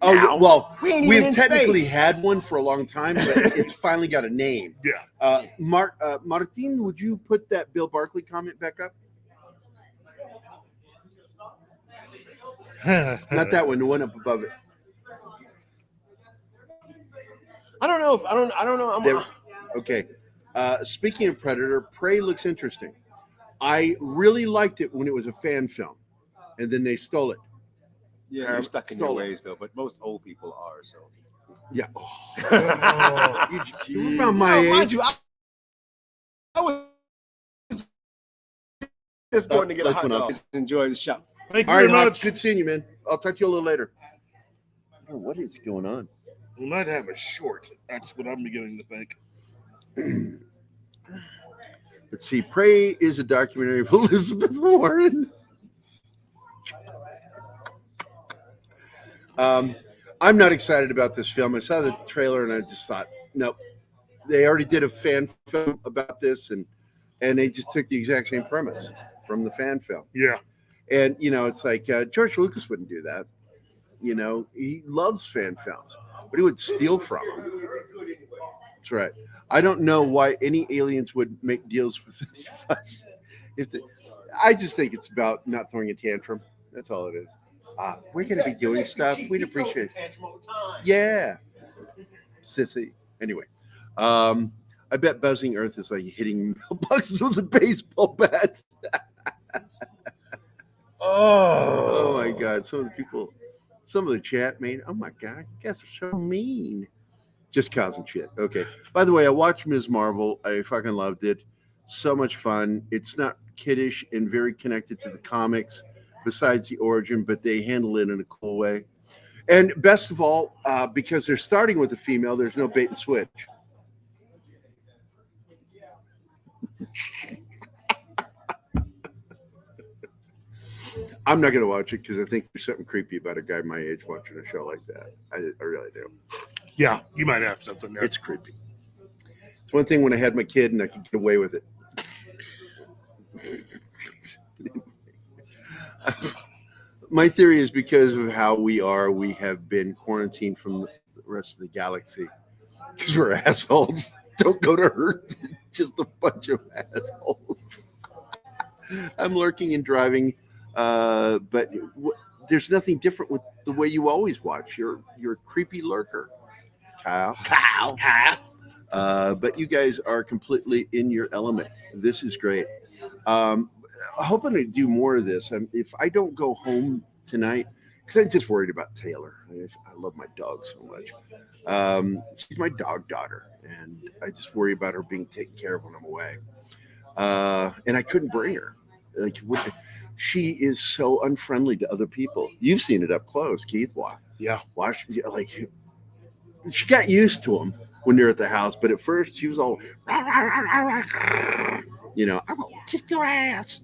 Oh, now, well, we've technically had one for a long time, but it's finally got a name. Yeah. Martin, would you put that Bill Barkley comment back up? Not that one, the one up above it. I don't know. Okay. Speaking of Predator, Prey looks interesting. I really liked it when it was a fan film, and then they stole it. Yeah, you're stuck in your ways though, but most old people are. So yeah. You're about my age. Mind you, I was just going to get a hot dog. Enjoy the show. Thank you All very right, much. good seeing you, man. I'll talk to you a little later. Oh, what is going on? We might have a short. That's what I'm beginning to think. Let's see. Prey is a documentary of Elizabeth Warren. I'm not excited about this film. I saw the trailer and I just thought, nope. They already did a fan film about this, and they just took the exact same premise from the fan film. Yeah. And, it's like George Lucas wouldn't do that. He loves fan films, but he would steal from them. That's right. I don't know why any aliens would make deals with us. I just think it's about not throwing a tantrum. That's all it is. We're going to be doing stuff. We'd appreciate it. Yeah. Sissy. Anyway, I bet Buzzing Earth is like hitting mailboxes with a baseball bat. Oh my God. Some of the chat, man. Oh my God. You guys are so mean. Just causing shit. Okay. By the way, I watched Ms. Marvel. I fucking loved it. So much fun. It's not kiddish and very connected to the comics besides the origin, but they handle it in a cool way. And best of all, because they're starting with a female, there's no bait and switch. I'm not going to watch it because I think there's something creepy about a guy my age watching a show like that. I really do. Yeah, you might have something there. It's creepy. It's one thing when I had my kid and I could get away with it. My theory is because of how we have been quarantined from the rest of the galaxy because we're assholes. Don't go to Earth. Just a bunch of assholes. I'm lurking and driving, but there's nothing different with the way you always watch. You're a creepy lurker, Kyle. But you guys are completely in your element. This is great. Hoping to do more of this. If I don't go home tonight, because I'm just worried about Taylor. I love my dog so much. She's my dog daughter, and I just worry about her being taken care of when I'm away. And I couldn't bring her. She is so unfriendly to other people. You've seen it up close, Keith. Yeah. She got used to them when they're at the house, but at first she was all, I'm gonna kick your ass.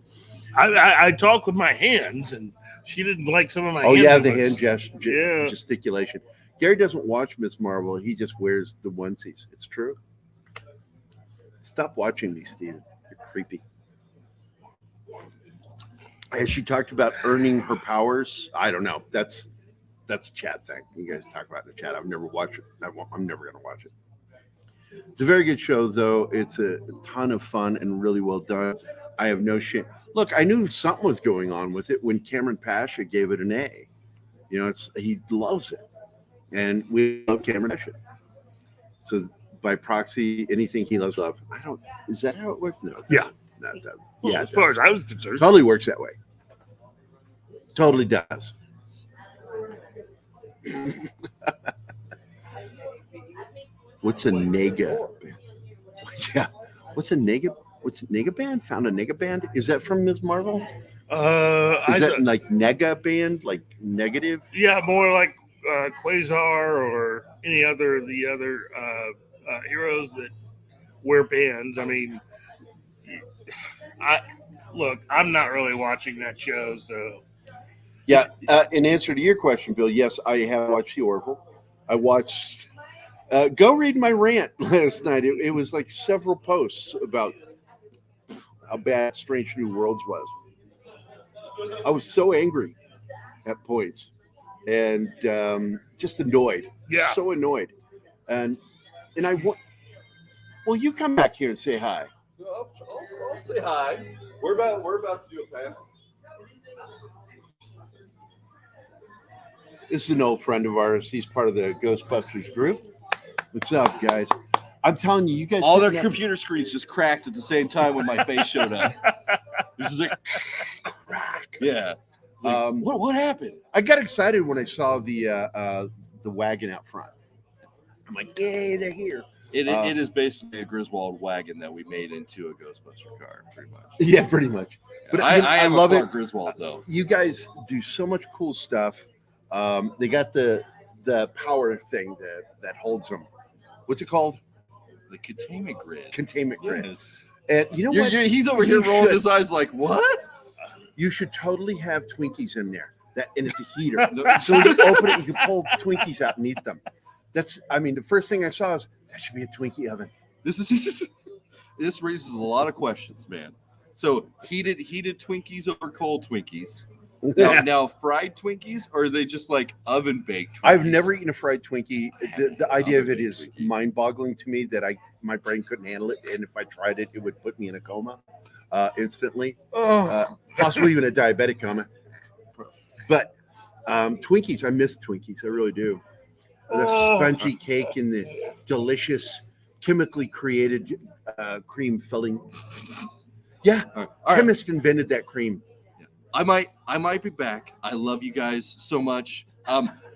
I talk with my hands, and she didn't like some of my. Oh hand yeah, the movements. hand gesticulation. Gary doesn't watch Ms. Marvel. He just wears the onesies. It's true. Stop watching me, Steven. You're creepy. Has she talked about earning her powers? I don't know. That's a chat thing. You guys talk about it in the chat. I've never watched it. I'm never going to watch it. It's a very good show, though. It's a ton of fun and really well done. I have no shame. Look, I knew something was going on with it when Cameron Pasha gave it an A. He loves it, and we love Cameron Pasha. So by proxy, anything he loves, love. Is that how it works? No. Yeah. Not that. Well, Yeah. as far as I was concerned, Totally works that way. Totally does. What's a nega? Yeah. What's a nega band? Found a nega band? Is that from Ms. Marvel? Is that like nega band? Like negative? Yeah, more like Quasar or any other of the other heroes that wear bands. I mean, I'm not really watching that show, so. Yeah. In answer to your question, Bill, yes, I have watched The Orville. I watched. Go read my rant last night. It was like several posts about how bad Strange New Worlds was. I was so angry at points and just annoyed. Yeah. So annoyed. And I want. Well, you come back here and say hi. I'll say hi. We're about to do a panel. This is an old friend of ours. He's part of the Ghostbusters group. What's up, guys? I'm telling you, you guys. All their computer screens just cracked at the same time when my face showed up. It's just like crack. Yeah. Like, what happened? I got excited when I saw the wagon out front. I'm like, yay, they're here. It is basically a Griswold wagon that we made into a Ghostbuster car, pretty much. Yeah, pretty much. But I love it. it. Griswold, though. You guys do so much cool stuff. They got the power thing that holds them. What's it called? The containment grid. Containment grid. Yes. And you know what? He's over here rolling his eyes like, what? You should totally have Twinkies in there. And it's a heater. So when you open it, you can pull Twinkies out and eat them. The first thing I saw is that should be a Twinkie oven. This raises a lot of questions, man. So heated Twinkies over cold Twinkies. Now fried Twinkies, or are they just like oven baked Twinkies? I've never eaten a fried Twinkie. The idea of it is mind-boggling to me that my brain couldn't handle it, and if I tried it, it would put me in a coma instantly, possibly even a diabetic coma. But Twinkies, I miss Twinkies. I really do. The spongy cake and the delicious chemically created cream filling. Yeah, chemist invented that cream. I might be back. I love you guys so much.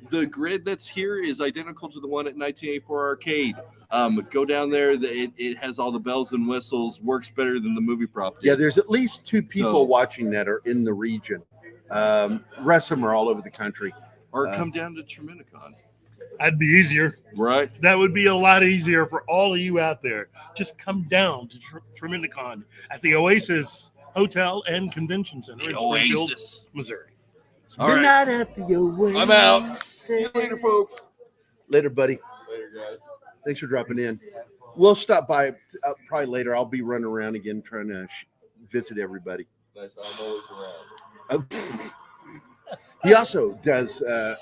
The grid that's here is identical to the one at 1984 Arcade. Go down there. It has all the bells and whistles. Works better than the movie prop. Yeah, there's at least 2 people watching that are in the region. Rest of them are all over the country. Or come down to Tremendicon. That'd be easier. Right. That would be a lot easier for all of you out there. Just come down to Tremendicon at the Oasis Hotel and Convention Center in Springfield, Missouri. Good night at the Oasis. I'm out. See you later, folks. Later, buddy. Later, guys. Thanks for dropping in. We'll stop by probably later. I'll be running around again trying to visit everybody. Nice. I'm always around. He also does a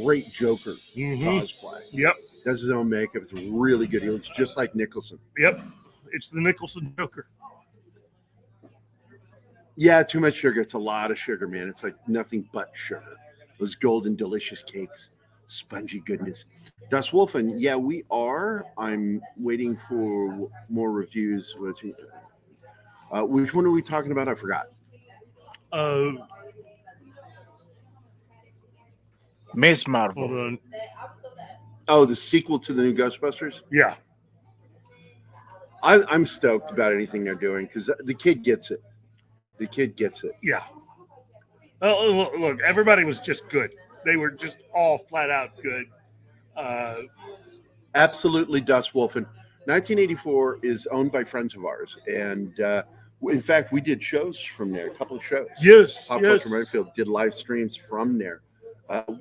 great Joker cosplay. Yep. Does his own makeup. It's really good. He looks just like Nicholson. Yep. It's the Nicholson Joker. Yeah, too much sugar. It's a lot of sugar, man. It's like nothing but sugar. Those golden, delicious cakes. Spongy goodness. Das Wolfen, yeah, we are. I'm waiting for more reviews. Which one are we talking about? I forgot. Miss Marvel. Hold on. Oh, the sequel to the new Ghostbusters? Yeah. I'm stoked about anything they're doing because the kid gets it. The kid gets it. Yeah. Oh, look, everybody was just good. They were just all flat out good. Absolutely, Das Wolfen. 1984 is owned by friends of ours, and in fact, we did shows from there. A couple of shows. Yes. Pop Culture Redfield did live streams from there.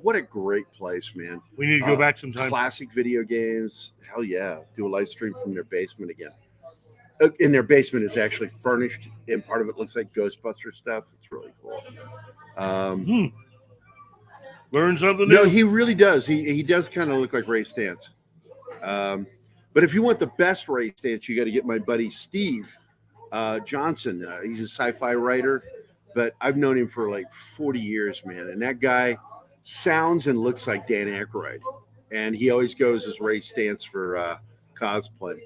What a great place, man. We need to go back sometime. Classic video games. Hell yeah. Do a live stream from their basement again. And their basement is actually furnished, and part of it looks like Ghostbuster stuff. It's really cool. Learn something new. No, he really does. He does kind of look like Ray Stantz. But if you want the best Ray Stantz, you got to get my buddy Steve Johnson. He's a sci-fi writer, but I've known him for like 40 years, man. And that guy sounds and looks like Dan Aykroyd. And he always goes as Ray Stantz for cosplay.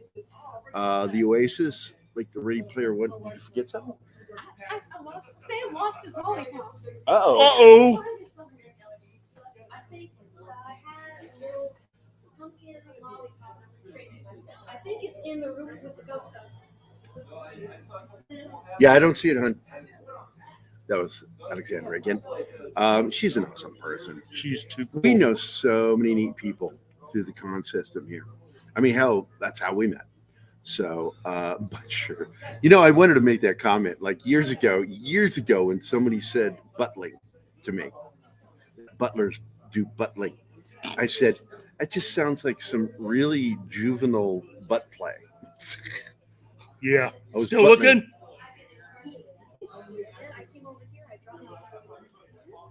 The Oasis, like the Ready Player One. Did you forget something? Sam lost his lollipop. Uh-oh. I think I had a little pumpkin lollipop. I think it's in the room with the ghost stuff. Yeah, I don't see it, hon. That was Alexandra again. She's an awesome person. She's too cool. We know so many neat people through the con system here. I mean, hell, that's how we met. So, but sure. You know, I wanted to make that comment like years ago when somebody said buttling to me. Butlers do buttling. I said, that just sounds like some really juvenile butt play. Yeah. I was Still buttling. looking?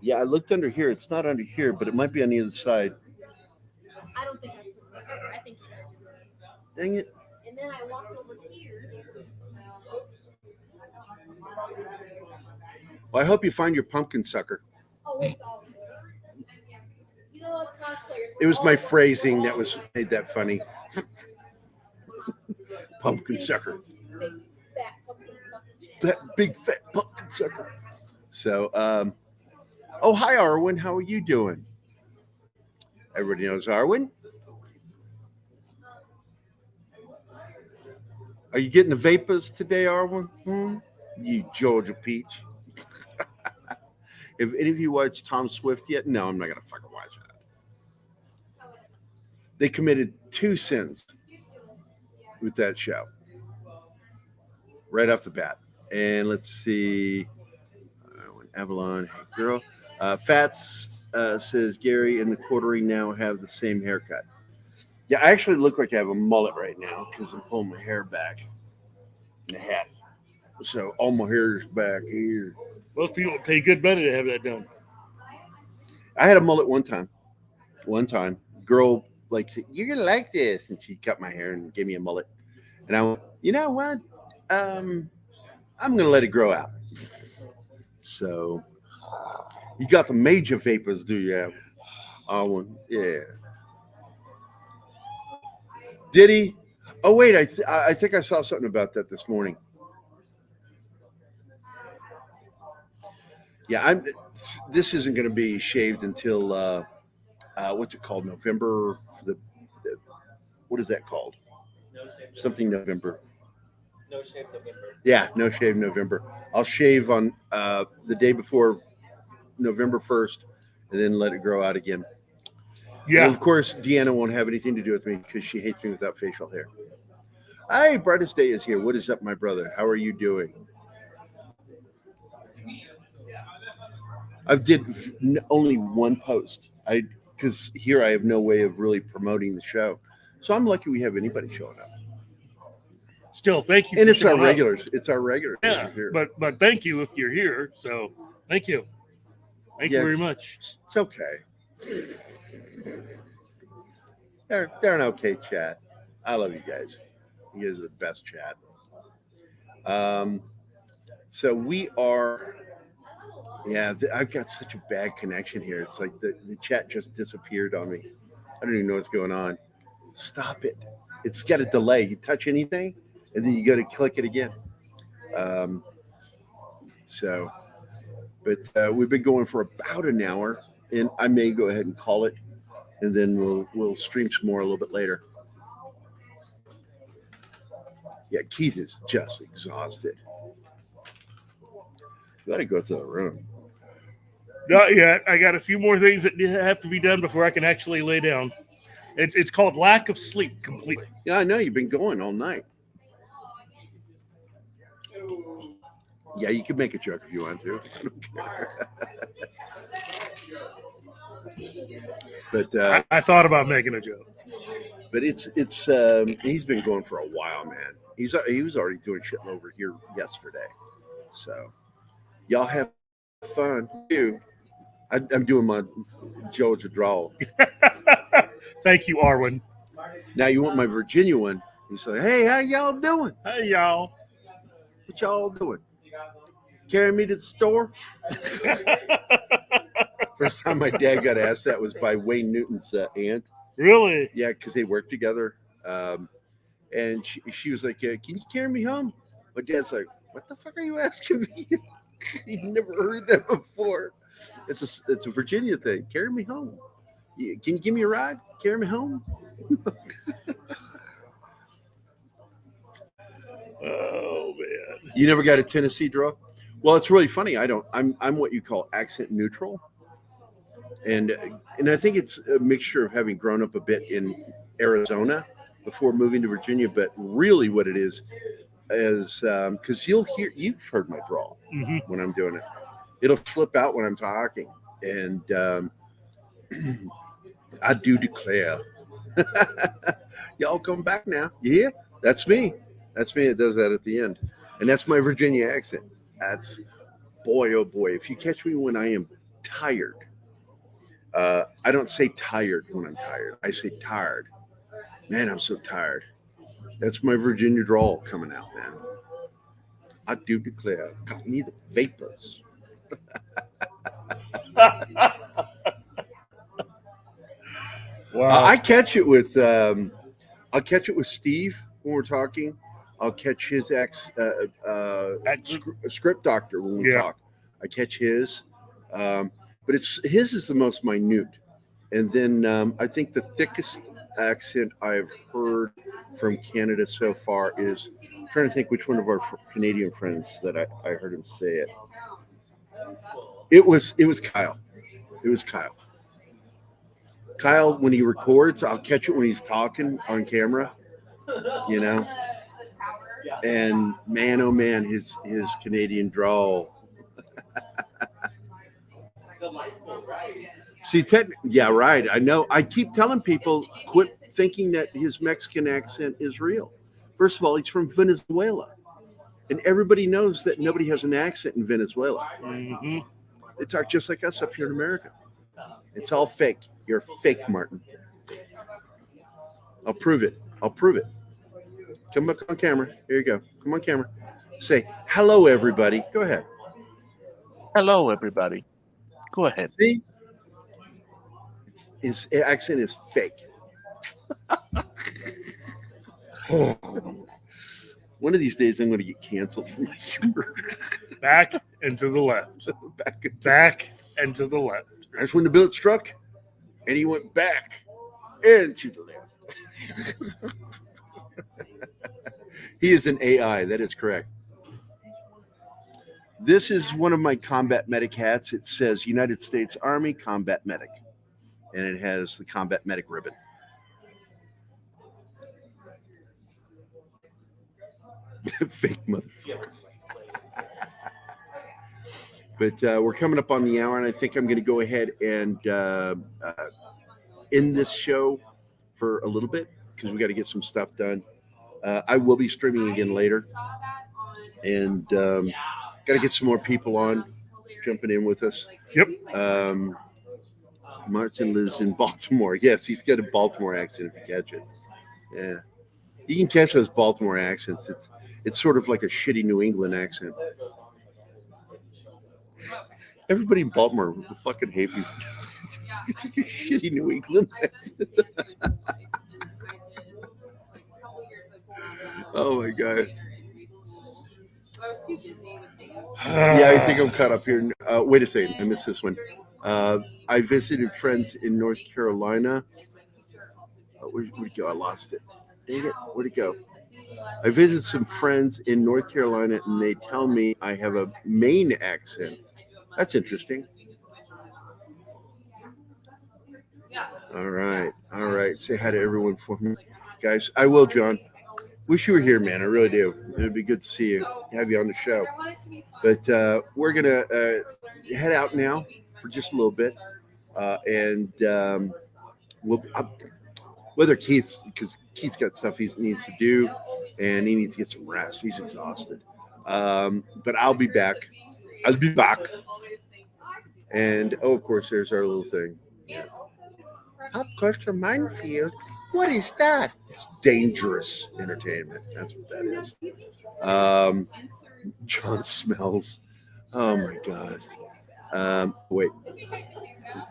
Yeah, I looked under here. It's not under here, but it might be on the other side. I don't think I think you guys are. Dang it. And then I walked over here. Well, I hope you find your pumpkin sucker. Oh, it's all. You know, us cosplayers. It was my phrasing that made that funny. Pumpkin sucker. Big fat pumpkin sucker. That big fat pumpkin Sucker. So, oh, hi, Arwen. How are you doing? Everybody knows Arwen. Are you getting the vapors today, Arwen? You Georgia peach. If any of you watched Tom Swift yet, no, I'm not going to fucking watch that. They committed 2 sins with that show right off the bat. And let's see. Avalon, hey girl. Fats says Gary and the quartering now have the same haircut. Yeah, I actually look like I have a mullet right now because I'm pulling my hair back in the hat. So all my hair is back here. Most people pay good money to have that done. I had a mullet one time. Girl, like, you're going to like this. And she cut my hair and gave me a mullet. And I went, you know what? I'm going to let it grow out. So you got the major vapors, do you have? Yeah. Did he? Oh, wait, I think I saw something about that this morning. Yeah, this isn't going to be shaved until what's it called? November. What is that called? Something November. No shave November. Yeah, no shave November. I'll shave on the day before November 1st, and then let it grow out again. Yeah. And of course, Deanna won't have anything to do with me because she hates me without facial hair. Hi, Brightest Day is here. What is up, my brother? How are you doing? I did only one post. Because here I have no way of really promoting the show. So I'm lucky we have anybody showing up. Still, thank you. And it's our regulars. It's our regulars. Yeah, but thank you if you're here. So thank you. Thank you very much. It's okay. They're an okay chat. I love you guys. You guys are the best chat. So we are. Yeah, I've got such a bad connection here. It's like the chat just disappeared on me. I don't even know what's going on. Stop it. It's got a delay. You touch anything, and then you go to click it again. But we've been going for about an hour, and I may go ahead and call it, and then we'll stream some more a little bit later. Yeah, Keith is just exhausted. You got to go to the room. Not yet. I got a few more things that have to be done before I can actually lay down. It's called lack of sleep completely. Yeah, I know. You've been going all night. Yeah, you can make a joke if you want to. I don't care. But I thought about making a joke. But it's he's been going for a while, man. He was already doing shit over here yesterday. So y'all have fun too. I'm doing my Georgia drawl. Thank you, Arwen. Now you want my Virginia one? He's like, hey, how y'all doing? Hey, y'all. What y'all doing? Carry me to the store? First time my dad got asked that was by Wayne Newton's aunt. Really? Yeah, because they worked together. And she was like, can you carry me home? My dad's like, what the fuck are you asking me? He'd never heard that before. It's a Virginia thing. Carry me home. Can you give me a ride? Carry me home? Oh man! You never got a Tennessee draw? Well, it's really funny. I'm what you call accent neutral, and I think it's a mixture of having grown up a bit in Arizona before moving to Virginia. But really, what it is because you've heard my drawl when I'm doing it. It'll slip out when I'm talking, and I do declare. Y'all come back now. You hear? That's me. That's me. It does that at the end. And that's my Virginia accent. That's, boy, oh boy. If you catch me when I am tired, I don't say tired when I'm tired. I say tired. Man, I'm so tired. That's my Virginia drawl coming out, man. I do declare. Got me the vapors. Wow. I catch it with Steve when we're talking I'll catch his script doctor when we talk. I catch his, but his is the most minute. And then I think the thickest accent I've heard from Canada so far is, I'm trying to think which one of our Canadian friends that I heard him say it. It was Kyle. It was Kyle. Kyle, when he records, I'll catch it when he's talking on camera, you know. And man, oh man, his Canadian drawl. See, yeah, right. I know. I keep telling people, quit thinking that his Mexican accent is real. First of all, he's from Venezuela. And everybody knows that nobody has an accent in Venezuela. Mm-hmm. They talk just like us up here in America. It's all fake. You're fake, Martin. I'll prove it. Come up on camera. Here you go. Come on camera. Say, hello, everybody. Go ahead. Hello, everybody. Go ahead. See? His accent is fake. One of these days, I'm going to get canceled for my humor. Back and to the left. Back and to the left. That's when the bullet struck, and he went back and to the left. He is an AI. That is correct. This is one of my combat medic hats. It says United States Army Combat Medic, and it has the combat medic ribbon. Fake motherfucker. But we're coming up on the hour, and I think I'm going to go ahead and end this show for a little bit because we got to get some stuff done. I will be streaming again later, and got to get some more people on jumping in with us. Yep. Martin lives in Baltimore. Yes, he's got a Baltimore accent if you catch it. Yeah, you can catch those Baltimore accents. It's sort of like a shitty New England accent. Everybody in Baltimore will fucking hate me. It's like a shitty New England accent. Oh my god. Yeah, I think I'm caught up here. Wait a second, I missed this one. I visited friends in North Carolina. Where'd it go? I lost it. Dang it, where'd it go? I visited some friends in North Carolina, and they tell me I have a Maine accent. That's interesting. All right. Say hi to everyone for me, guys. I will, John. Wish you were here, man. I really do. It'd be good to see you, have you on the show. But we're gonna head out now for just a little bit, and we'll whether because Keith's got stuff he needs to do, and he needs to get some rest. He's exhausted. But I'll be back. And of course, there's our little thing. Yeah. Pop culture minefield. What is that? It's dangerous entertainment. That's what that is. John Smells. Oh my God. Wait.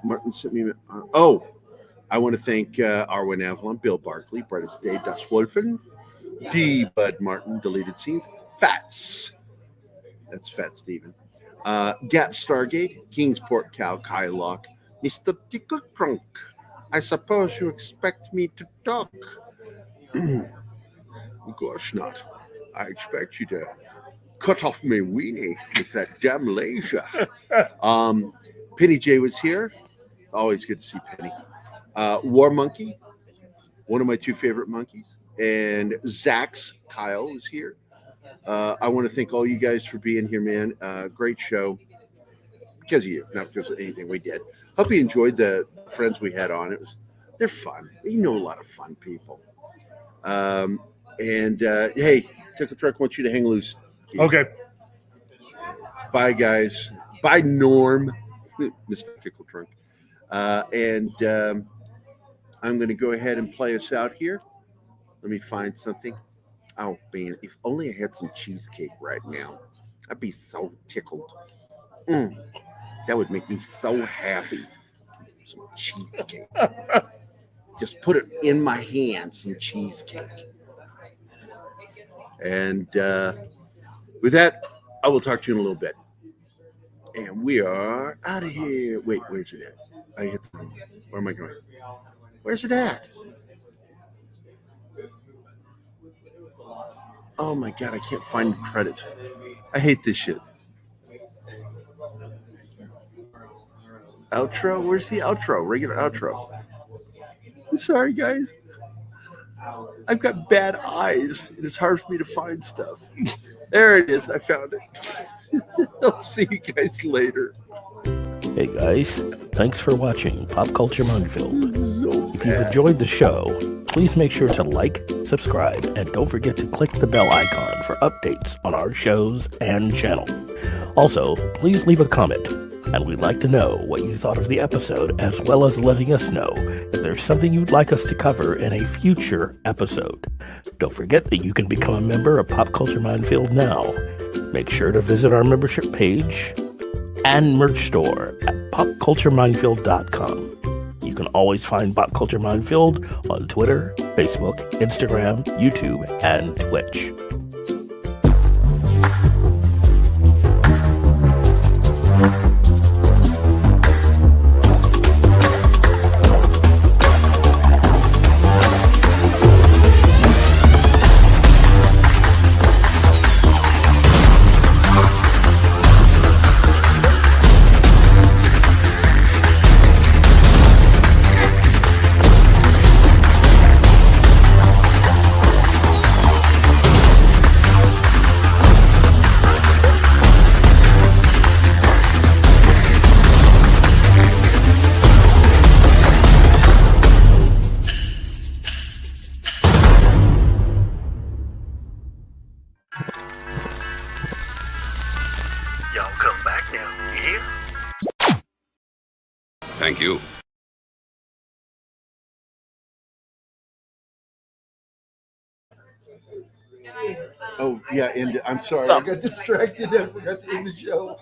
Martin sent me. I want to thank Arwen Avalon, Bill Barkley, Brightest Day, Das Wolfen, D. Bud Martin, Deleted Scenes, Fats. That's Fat Steven. Gap Stargate, Kingsport Cow, Kylock, Mr. Tickle Trunk. I suppose you expect me to talk. Of course not. I expect you to cut off my weenie with that damn laser. Penny J was here. Always good to see Penny. War Monkey, one of my two favorite monkeys. And Zach's Kyle is here. I want to thank all you guys for being here, man. Great show. Because of you, not because of anything we did. Hope you enjoyed the friends we had on. They're fun. You know a lot of fun people. Hey, Tickle Truck wants you to hang loose. Keith. Okay. Bye, guys. Bye, Norm, Mr. Tickle Trunk. I'm going to go ahead and play us out here. Let me find something. Oh, man, if only I had some cheesecake right now. I'd be so tickled. That would make me so happy. Some cheesecake. Just put it in my hand, some cheesecake. And with that, I will talk to you in a little bit. And we are out of here. Wait, where's it at? I hit the, where am I going? Where's it at? Oh my God, I can't find credits. I hate this shit. Outro? Where's the outro? Regular outro. I'm sorry, guys. I've got bad eyes, and it's hard for me to find stuff. There it is. I found it. I'll see you guys later. Hey guys, thanks for watching Pop Culture Minefield. If you've enjoyed the show, please make sure to like, subscribe, and don't forget to click the bell icon for updates on our shows and channel. Also, please leave a comment, and we'd like to know what you thought of the episode, as well as letting us know if there's something you'd like us to cover in a future episode. Don't forget that you can become a member of Pop Culture Minefield now. Make sure to visit our membership page and merch store at popcultureminefield.com. You can always find Pop Culture Minefield on Twitter, Facebook, Instagram, YouTube, and Twitch. Thank you. Oh, yeah, and I'm sorry. I got distracted. I forgot to end the show.